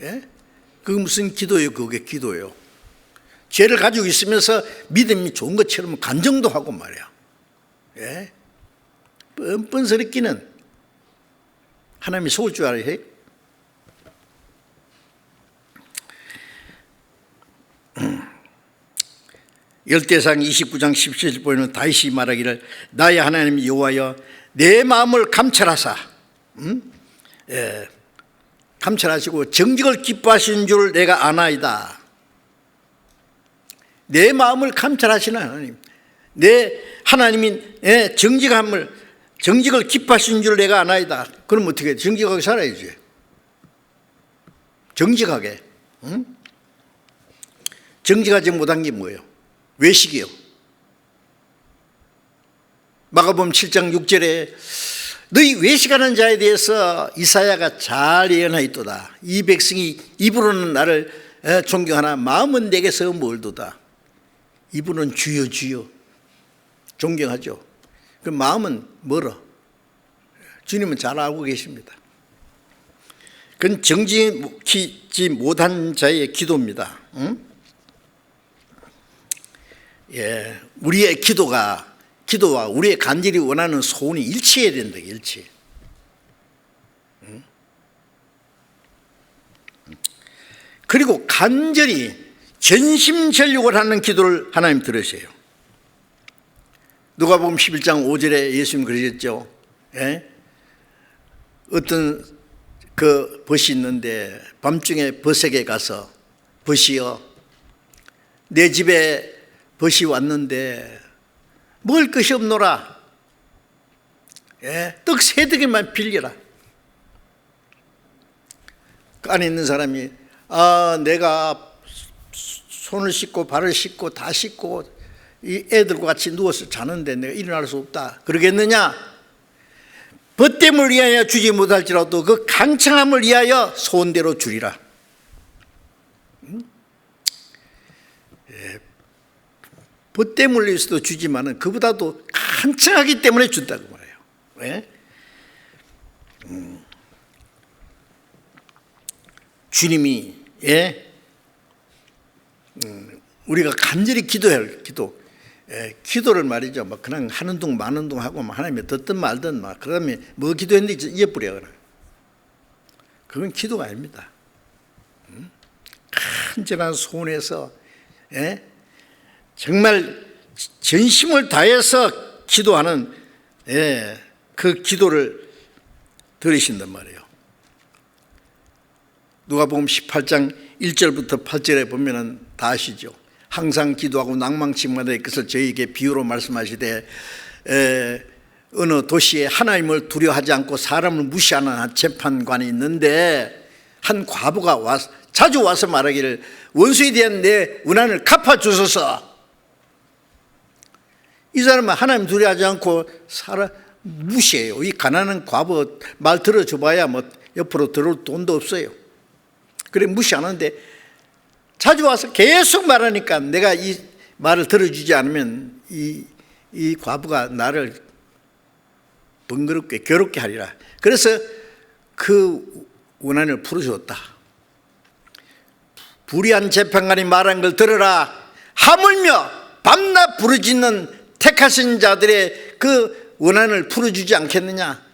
예? 그게 무슨 기도예요? 그게 기도예요. 죄를 가지고 있으면서 믿음이 좋은 것처럼 간증도 하고 말이야. 예? 뻔뻔스럽기는 하나님이 속을 줄 알아요. 열대상 29장 17절 보면 다윗이 말하기를 나의 하나님 여호와여 내 마음을 감찰하사 감찰하시고 정직을 기뻐하시는 줄 내가 아나이다. 내 마음을 감찰하시는 하나님, 내 하나님이 정직을 기뻐하시는 줄 내가 아나이다. 그럼 어떻게 해? 정직하게 살아야지. 정직하게. 응? 정직하지 못한 게 뭐예요? 외식이요. 마가복음 7장 6절에 너희 외식하는 자에 대해서 이사야가 잘 예언하였도다. 이 백성이 입으로는 나를 존경하나 마음은 내게서 멀도다. 입으로는 주여 주여 존경하죠. 그 마음은 멀어. 주님은 잘 알고 계십니다. 그건 정직하지 못한 자의 기도입니다. 응? 우리의 기도와 우리의 간절히 원하는 소원이 일치해야 된다. 일치. 그리고 간절히 전심전력을 하는 기도를 하나님 들으세요. 누가복음 11장 5절에 예수님 그러셨죠. 어떤 그 벗이 있는데 밤중에 벗에게 가서 벗이여 내 집에 벗이 왔는데 먹을 것이 없노라. 떡 3덩이만 빌려라. 그 안에 있는 사람이 내가 손을 씻고 발을 씻고 다 씻고 이 애들과 같이 누워서 자는데 내가 일어날 수 없다. 그러겠느냐? 벗됨을 위하여 주지 못할지라도 그 강청함을 위하여 소원대로 주리라. 벗됨을 위해서도 주지만은 그보다도 간청하기 때문에 준다고 말해요. 왜? 주님이 우리가 간절히 기도해야 할 기도를 말이죠. 막 그냥 하는 둥 마는 둥 하고 막 하나님이 듣든 말든 막 그다음에 뭐 기도했는지 잊어버려 그냥. 그건 기도가 아닙니다. 간절한 소원에서 정말 전심을 다해서 기도하는 그 기도를 들으신단 말이에요. 누가복음 18장 1절부터 8절에 보면은 다 아시죠. 항상 기도하고 낭망침마다 것을 저희에게 비유로 말씀하시되 어느 도시에 하나님을 두려워하지 않고 사람을 무시하는 한 재판관이 있는데 한 과부가 자주 와서 말하기를 원수에 대한 내 원한을 갚아주소서. 이 사람은 하나님 두려워하지 않고 무시해요. 이 가난한 과부 말 들어줘봐야 뭐 옆으로 들어올 돈도 없어요. 그래 무시하는데 자주 와서 계속 말하니까 내가 이 말을 들어주지 않으면 이 과부가 나를 번거롭게 괴롭게 하리라. 그래서 그 원한을 풀어주었다. 불의한 재판관이 말한 걸 들으라. 하물며 밤낮 부르짖는 택하신 자들의 그 원한을 풀어주지 않겠느냐?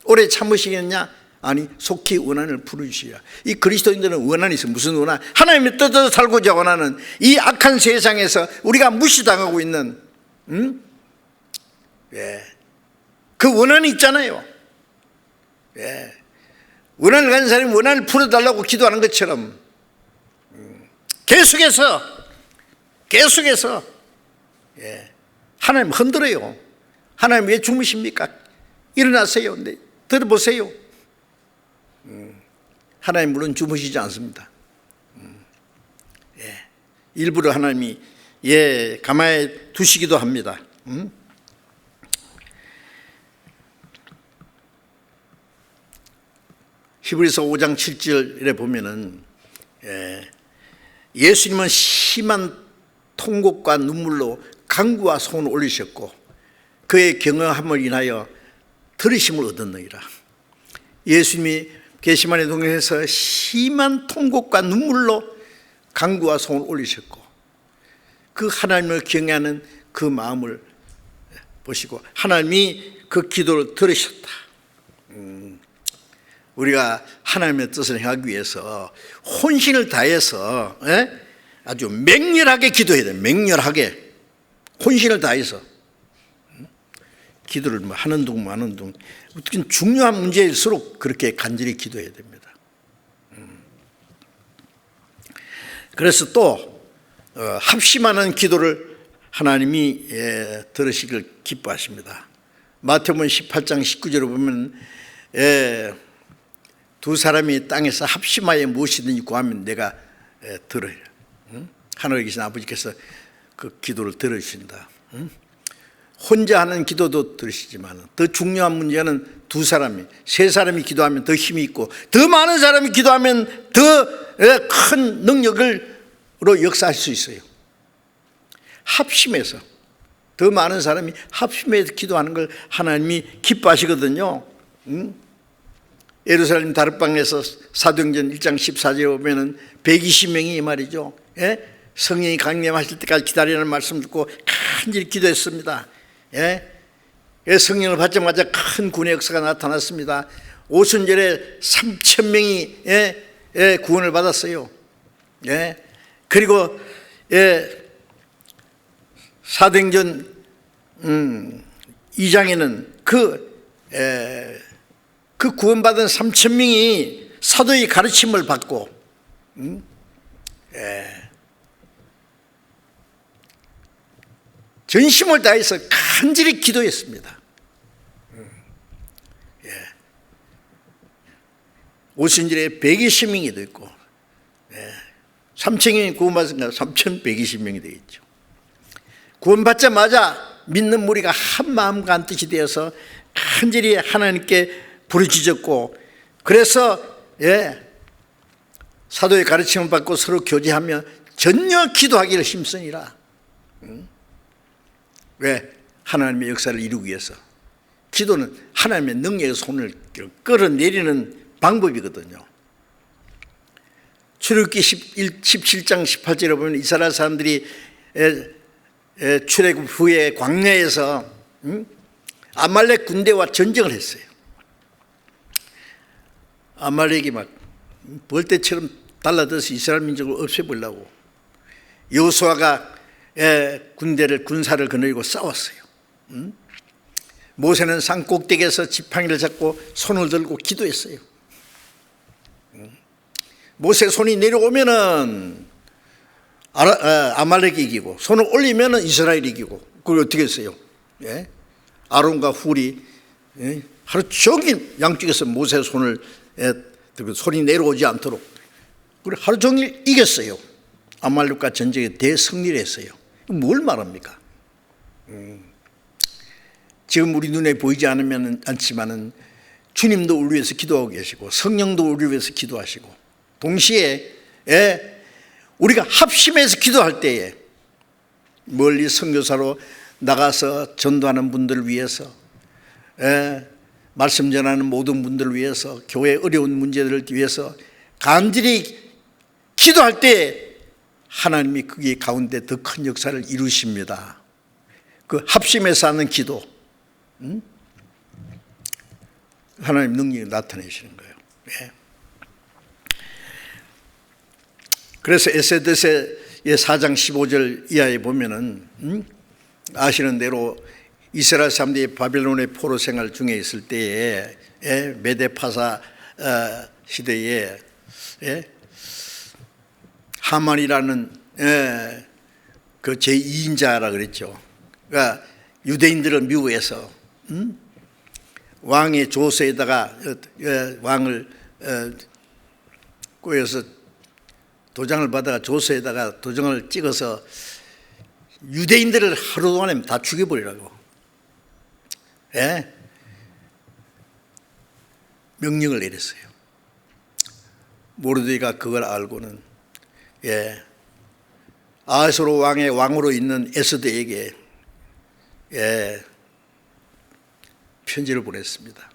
오래 참으시겠냐? 아니 속히 원한을 풀어주시라. 이 그리스도인들은 원한이 있어. 무슨 원한? 하나님의 뜻대로 살고자 원하는 이 악한 세상에서 우리가 무시당하고 있는 그 원한이 있잖아요. 원한을 가진 사람이 원한을 풀어달라고 기도하는 것처럼 계속해서 하나님 흔들어요. 하나님 왜 주무십니까? 일어나세요. 네, 들어보세요. 하나님 물론 주무시지 않습니다. 일부러 하나님이 가만히 두시기도 합니다. 히브리서 5장 7절에 보면은 예수님은 심한 통곡과 눈물로 간구와 소원을 올리셨고 그의 경험함을 인하여 들으심을 얻었느니라. 예수님이 겟세마네 동산에서 심한 통곡과 눈물로 간구와 소원을 올리셨고 그 하나님을 경외하는 그 마음을 보시고 하나님이 그 기도를 들으셨다. 우리가 하나님의 뜻을 행하기 위해서 혼신을 다해서 아주 맹렬하게 기도해야 돼요. 맹렬하게 혼신을 다해서 기도를 하는 둥 마는 둥 어떻게 중요한 문제일수록 그렇게 간절히 기도해야 됩니다. 그래서 또 합심하는 기도를 하나님이 들으시길 기뻐하십니다. 마태복음 18장 19절을 보면 두 사람이 땅에서 합심하여 무엇이든지 구하면 내가 들어요. 하늘에 계신 아버지께서 그 기도를 들으신다. 혼자 하는 기도도 들으시지만 더 중요한 문제는 두 사람이, 세 사람이 기도하면 더 힘이 있고 더 많은 사람이 기도하면 더 큰 능력으로 역사할 수 있어요. 합심해서 더 많은 사람이 합심해서 기도하는 걸 하나님이 기뻐하시거든요. 예루살렘 다락방에서 사도행전 1장 14절에 보면은 120명이 말이죠. 성령이 강림하실 때까지 기다리라는 말씀 듣고 간절히 기도했습니다. 성령을 받자마자 큰 구원의 역사가 나타났습니다. 오순절에 3,000명이 구원을 받았어요. 그리고 사도행전 2장에는 그 구원받은 3,000명이 사도의 가르침을 받고 전심을 다해서 간절히 기도했습니다. 오순절에 120명이 됐고 3,000명이 구원받았으니까 3,120명이 되겠죠. 구원받자마자 믿는 무리가 한 마음과 한 뜻이 되어서 간절히 하나님께 부르짖었고 그래서 사도의 가르침을 받고 서로 교제하며 전혀 기도하기를 힘쓰니라. 왜? 하나님의 역사를 이루기 위해서. 기도는 하나님의 능력의 손을 끌어내리는 방법이거든요. 출애굽기 17장 18절에 보면 이스라엘 사람들이 출애굽 후에 광야에서 아말렉 군대와 전쟁을 했어요. 아말렉이 막 벌떼처럼 달라들어서 이스라엘 민족을 없애보려고 여호수아가 군사를 거느리고 싸웠어요. 모세는 산 꼭대기에서 지팡이를 잡고 손을 들고 기도했어요. 모세 손이 내려오면은 아말렉이 이기고, 손을 올리면은 이스라엘이 이기고. 그걸 어떻게 했어요? 예? 아론과 훌이 하루 종일 양쪽에서 모세 손을 손이 내려오지 않도록 그리고 하루 종일 이겼어요. 아말렉과 전쟁에 대승리를 했어요. 뭘 말합니까? 지금 우리 눈에 보이지 않지만은 주님도 우리 위해서 기도하고 계시고 성령도 우리 위해서 기도하시고, 동시에 우리가 합심해서 기도할 때에 멀리 선교사로 나가서 전도하는 분들을 위해서, 말씀 전하는 모든 분들을 위해서, 교회 어려운 문제들을 위해서 간절히 기도할 때 하나님이 거기 가운데 더 큰 역사를 이루십니다. 그 합심해서 하는 기도, 하나님 능력이 나타내시는 거예요. 그래서 에스더서의 4장 15절 이하에 보면은 아시는 대로 이스라엘 사람들이 바벨론의 포로 생활 중에 있을 때에 메데파사 시대에 하만이라는 그 제2인자라 그랬죠. 그러니까 유대인들을 미워해서 왕의 조서에다가 왕을 꼬여서 도장을 받아가 조서에다가 도장을 찍어서 유대인들을 하루 동안에 다 죽여버리라고 명령을 내렸어요. 모르드이가 그걸 알고는 아하스로 왕의 왕으로 있는 에스더에게 편지를 보냈습니다.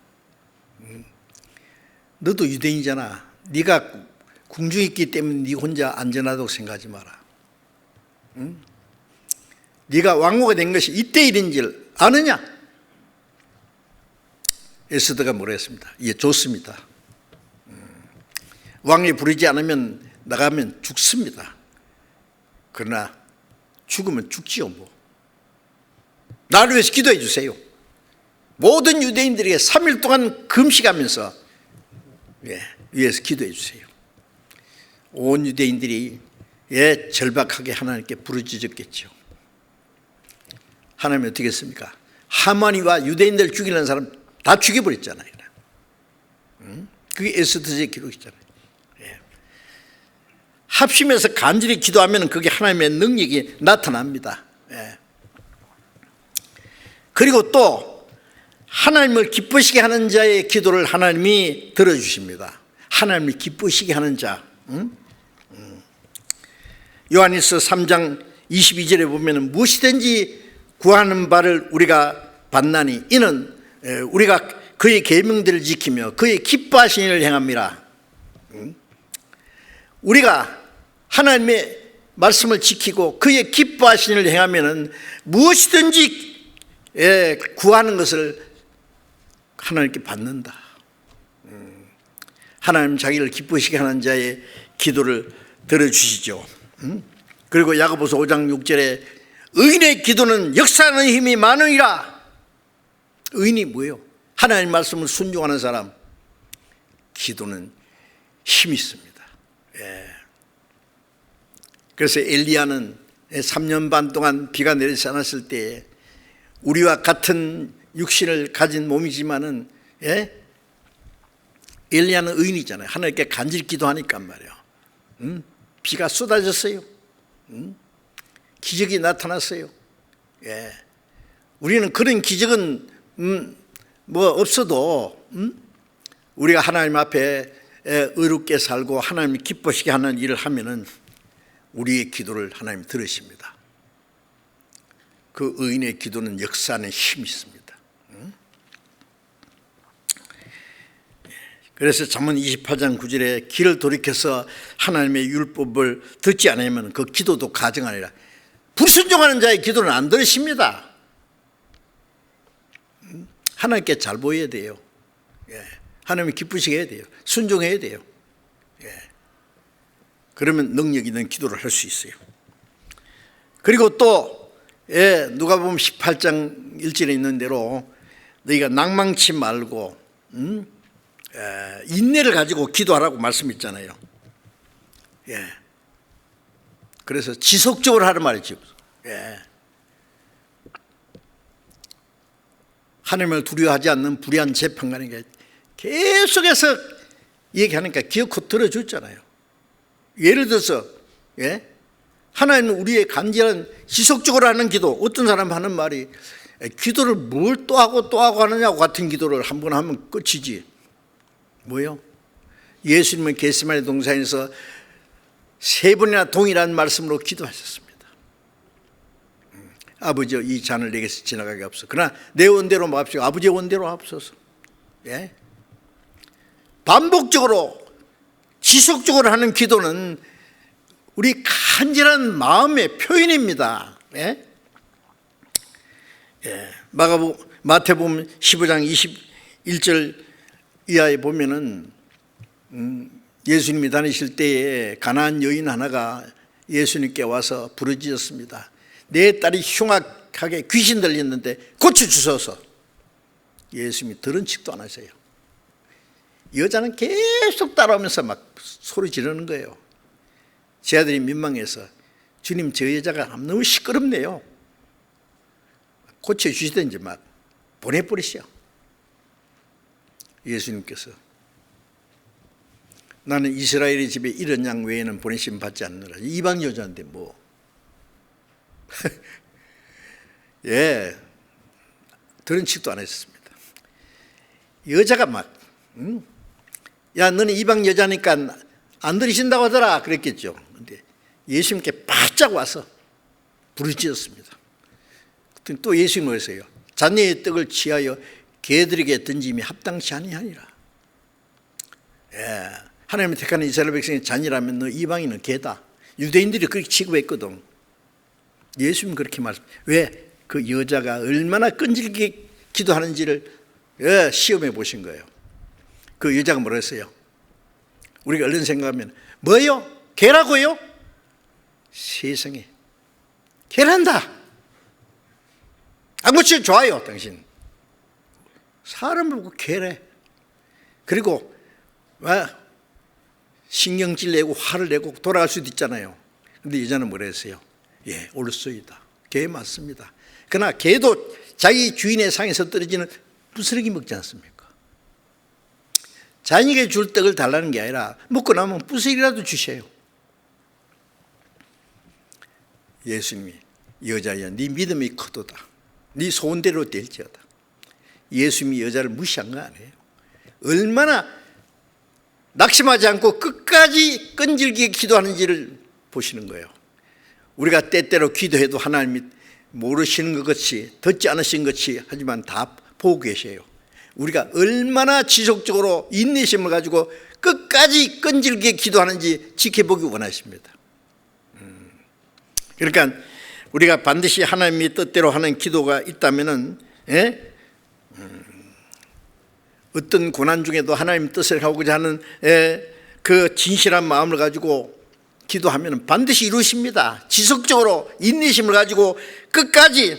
너도 유대인이잖아. 네가 궁중에 있기 때문에 네 혼자 안전하다고 생각하지 마라. 네가 왕후가 된 것이 이때 일인 줄 아느냐? 에스더가 뭐라 했습니다. 예, 좋습니다. 왕이 부르지 않으면 나가면 죽습니다. 그러나 죽으면 죽지요 뭐. 나를 위해서 기도해 주세요. 모든 유대인들에게 3일 동안 금식하면서 위해서 기도해 주세요. 온 유대인들이 절박하게 하나님께 부르짖었겠죠. 하나님이 어떻게 했습니까? 하만이와 유대인들을 죽이는 사람 다 죽여버렸잖아요. 그게 에스더서의 기록이잖아요. 합심해서 간절히 기도하면 그게 하나님의 능력이 나타납니다. 그리고 또 하나님을 기쁘시게 하는 자의 기도를 하나님이 들어주십니다. 하나님을 기쁘시게 하는 자. 요한일서 3장 22절에 보면 무엇이든지 구하는 바를 우리가 받나니 이는 우리가 그의 계명들을 지키며 그의 기뻐하신 일을 행함이라. 우리가 하나님의 말씀을 지키고 그의 기뻐하신 일을 행하면 무엇이든지 구하는 것을 하나님께 받는다. 하나님 자기를 기쁘시게 하는 자의 기도를 들어주시죠. 그리고 야고보서 5장 6절에 의인의 기도는 역사하는 힘이 많으니라. 의인이 뭐예요? 하나님 말씀을 순종하는 사람. 기도는 힘이 있습니다. 그래서 엘리야는 3년 반 동안 비가 내리지 않았을 때 우리와 같은 육신을 가진 몸이지만은 엘리야는 의인이잖아요. 하나님께 간절히 기도하니까 말이에요. 비가 쏟아졌어요. 기적이 나타났어요. 우리는 그런 기적은 뭐 없어도 우리가 하나님 앞에 의롭게 살고 하나님이 기쁘시게 하는 일을 하면은 우리의 기도를 하나님 들으십니다. 그 의인의 기도는 역사하는 힘이 있습니다. 그래서 잠언 28장 9절에 길을 돌이켜서 하나님의 율법을 듣지 않으면 그 기도도 가증하니라. 불순종하는 자의 기도는 안 들으십니다. 하나님께 잘 보여야 돼요. 하나님이 기쁘시게 해야 돼요. 순종해야 돼요. 그러면 능력 있는 기도를 할 수 있어요. 그리고 또 누가복음 18장 1절에 있는 대로 너희가 낭망치 말고 인내를 가지고 기도하라고 말씀했잖아요. 예. 그래서 지속적으로 하는 말이죠. 예. 하나님을 두려워하지 않는 불의한 재판관에게 계속해서 얘기하니까 기어코 들어줬잖아요. 예를 들어서 예? 하나님은 우리의 간절한 지속적으로 하는 기도, 어떤 사람 하는 말이 기도를 뭘 또 하고 하느냐고 같은 기도를 한 번 하면 끝이지. 뭐요? 예수님은 겟세마네 동산에서 3번이나 동일한 말씀으로 기도하셨습니다. 아버지여, 이 잔을 내게서 지나가게 하옵소서. 그러나 내 원대로 마옵시고 아버지의 원대로 하옵소서. 예? 반복적으로 지속적으로 하는 기도는 우리 간절한 마음의 표현입니다. 예? 예. 마태복음 15장 21절 이하에 보면은 예수님이 다니실 때에 가나안 여인 하나가 예수님께 와서 부르짖었습니다. 내 딸이 흉악하게 귀신 들렸는데 고쳐주소서. 예수님이 들은 척도 안 하세요. 여자는 계속 따라오면서 막 소리 지르는 거예요. 제 아들이 민망해서 주님, 저 여자가 너무 시끄럽네요. 고쳐주시든지 막 보내버리시오. 예수님께서 나는 이스라엘의 집에 이런 양 외에는 보내심 받지 않느라. 이방 여자인데 뭐. 예, 들은 척도 안 했습니다. 여자가 막 야, 너는 이방 여자니까 안 들으신다고 하더라 그랬겠죠. 근데 예수님께 바짝 와서 부르짖었습니다. 또 예수님 뭐랬어요? 자네의 떡을 취하여 개들에게 던짐이 합당치 아니하니라. 예, 하나님의 택하는 이스라엘 백성의 자녀라면 너 이방인은 개다. 유대인들이 그렇게 취급했거든. 예수님 그렇게 말씀. 왜? 그 여자가 얼마나 끈질기게 기도하는지를 시험해 보신 거예요. 그 여자가 뭐라 했어요? 우리가 얼른 생각하면 뭐요? 개라고요? 세상에 개란다. 안 고치면 좋아요. 당신 사람을 보고 개래. 그리고 신경질 내고 화를 내고 돌아갈 수도 있잖아요. 근데 여자는 뭐라 했어요? 예, 옳소이다. 개 맞습니다. 그러나 개도 자기 주인의 상에서 떨어지는 부스러기 먹지 않습니까? 자녀에게 줄 떡을 달라는 게 아니라 먹고 나면 부스러기라도 주세요. 예수님이 여자야, 네 믿음이 크도다. 네 소원대로 될지어다. 예수님이 여자를 무시한 거 아니에요. 얼마나 낙심하지 않고 끝까지 끈질기게 기도하는지를 보시는 거예요. 우리가 때때로 기도해도 하나님이 모르시는 것 같이, 듣지 않으신 것 같이 하지만 다 보고 계세요. 우리가 얼마나 지속적으로 인내심을 가지고 끝까지 끈질기게 기도하는지 지켜보기 원하십니다. 그러니까 우리가 반드시 하나님의 뜻대로 하는 기도가 있다면은, 어떤 고난 중에도 하나님 뜻을 하고자 하는 그 진실한 마음을 가지고 기도하면 반드시 이루십니다. 지속적으로 인내심을 가지고 끝까지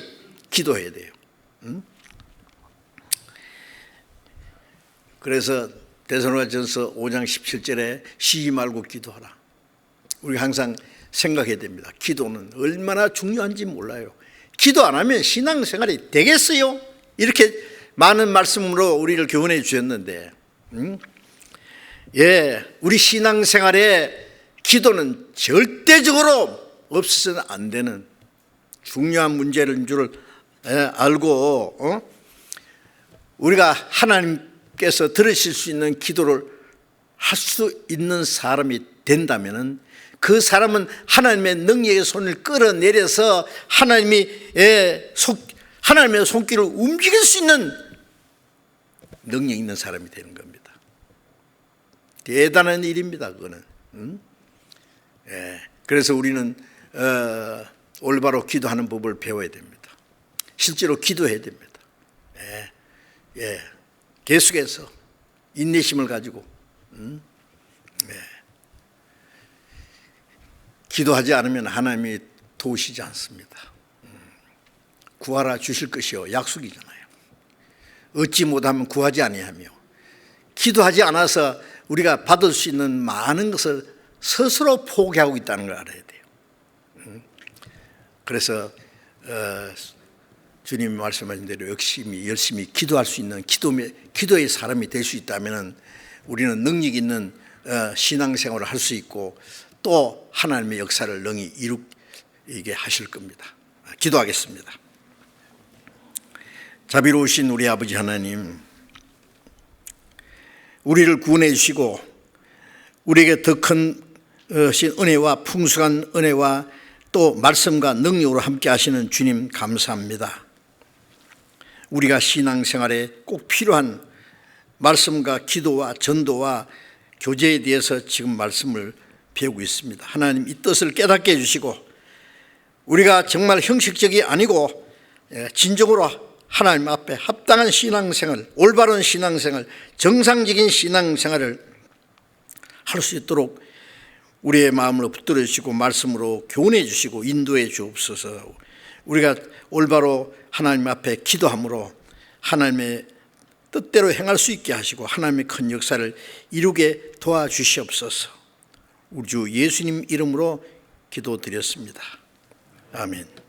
기도해야 돼요. 그래서 데살로니가전서 5장 17절에 쉬지 말고 기도하라. 우리 항상 생각해야 됩니다. 기도는 얼마나 중요한지 몰라요. 기도 안 하면 신앙생활이 되겠어요? 이렇게 많은 말씀으로 우리를 교훈해 주셨는데, 예, 우리 신앙생활에 기도는 절대적으로 없어서는 안 되는 중요한 문제인 줄 알고 우리가 하나님께서 들으실 수 있는 기도를 할 수 있는 사람이 된다면 그 사람은 하나님의 능력의 손을 끌어내려서 하나님의 손길을 움직일 수 있는 능력 있는 사람이 되는 겁니다. 대단한 일입니다. 그거는. 예, 그래서 우리는 올바로 기도하는 법을 배워야 됩니다. 실제로 기도해야 됩니다. 예, 계속해서 인내심을 가지고 기도하지 않으면 하나님이 도우시지 않습니다. 구하라 주실 것이요 약속이잖아요. 얻지 못하면 구하지 아니하며, 기도하지 않아서 우리가 받을 수 있는 많은 것을 스스로 포기하고 있다는 걸 알아야 돼요. 그래서 주님이 말씀하신 대로 열심히 기도할 수 있는 기도의 사람이 될 수 있다면 우리는 능력 있는 신앙생활을 할 수 있고 또 하나님의 역사를 능히 이루게 하실 겁니다. 기도하겠습니다. 자비로우신 우리 아버지 하나님, 우리를 구원해 주시고 우리에게 더 큰 은혜와 풍성한 은혜와 또 말씀과 능력으로 함께 하시는 주님 감사합니다. 우리가 신앙생활에 꼭 필요한 말씀과 기도와 전도와 교제에 대해서 지금 말씀을 배우고 있습니다. 하나님 이 뜻을 깨닫게 해주시고 우리가 정말 형식적이 아니고 진정으로 하나님 앞에 합당한 신앙생활, 올바른 신앙생활, 정상적인 신앙생활을 할 수 있도록 우리의 마음을 붙들어 주시고 말씀으로 교훈해 주시고 인도해 주옵소서. 우리가 올바로 하나님 앞에 기도함으로 하나님의 뜻대로 행할 수 있게 하시고 하나님의 큰 역사를 이루게 도와주시옵소서. 우리 주 예수님 이름으로 기도드렸습니다. 아멘.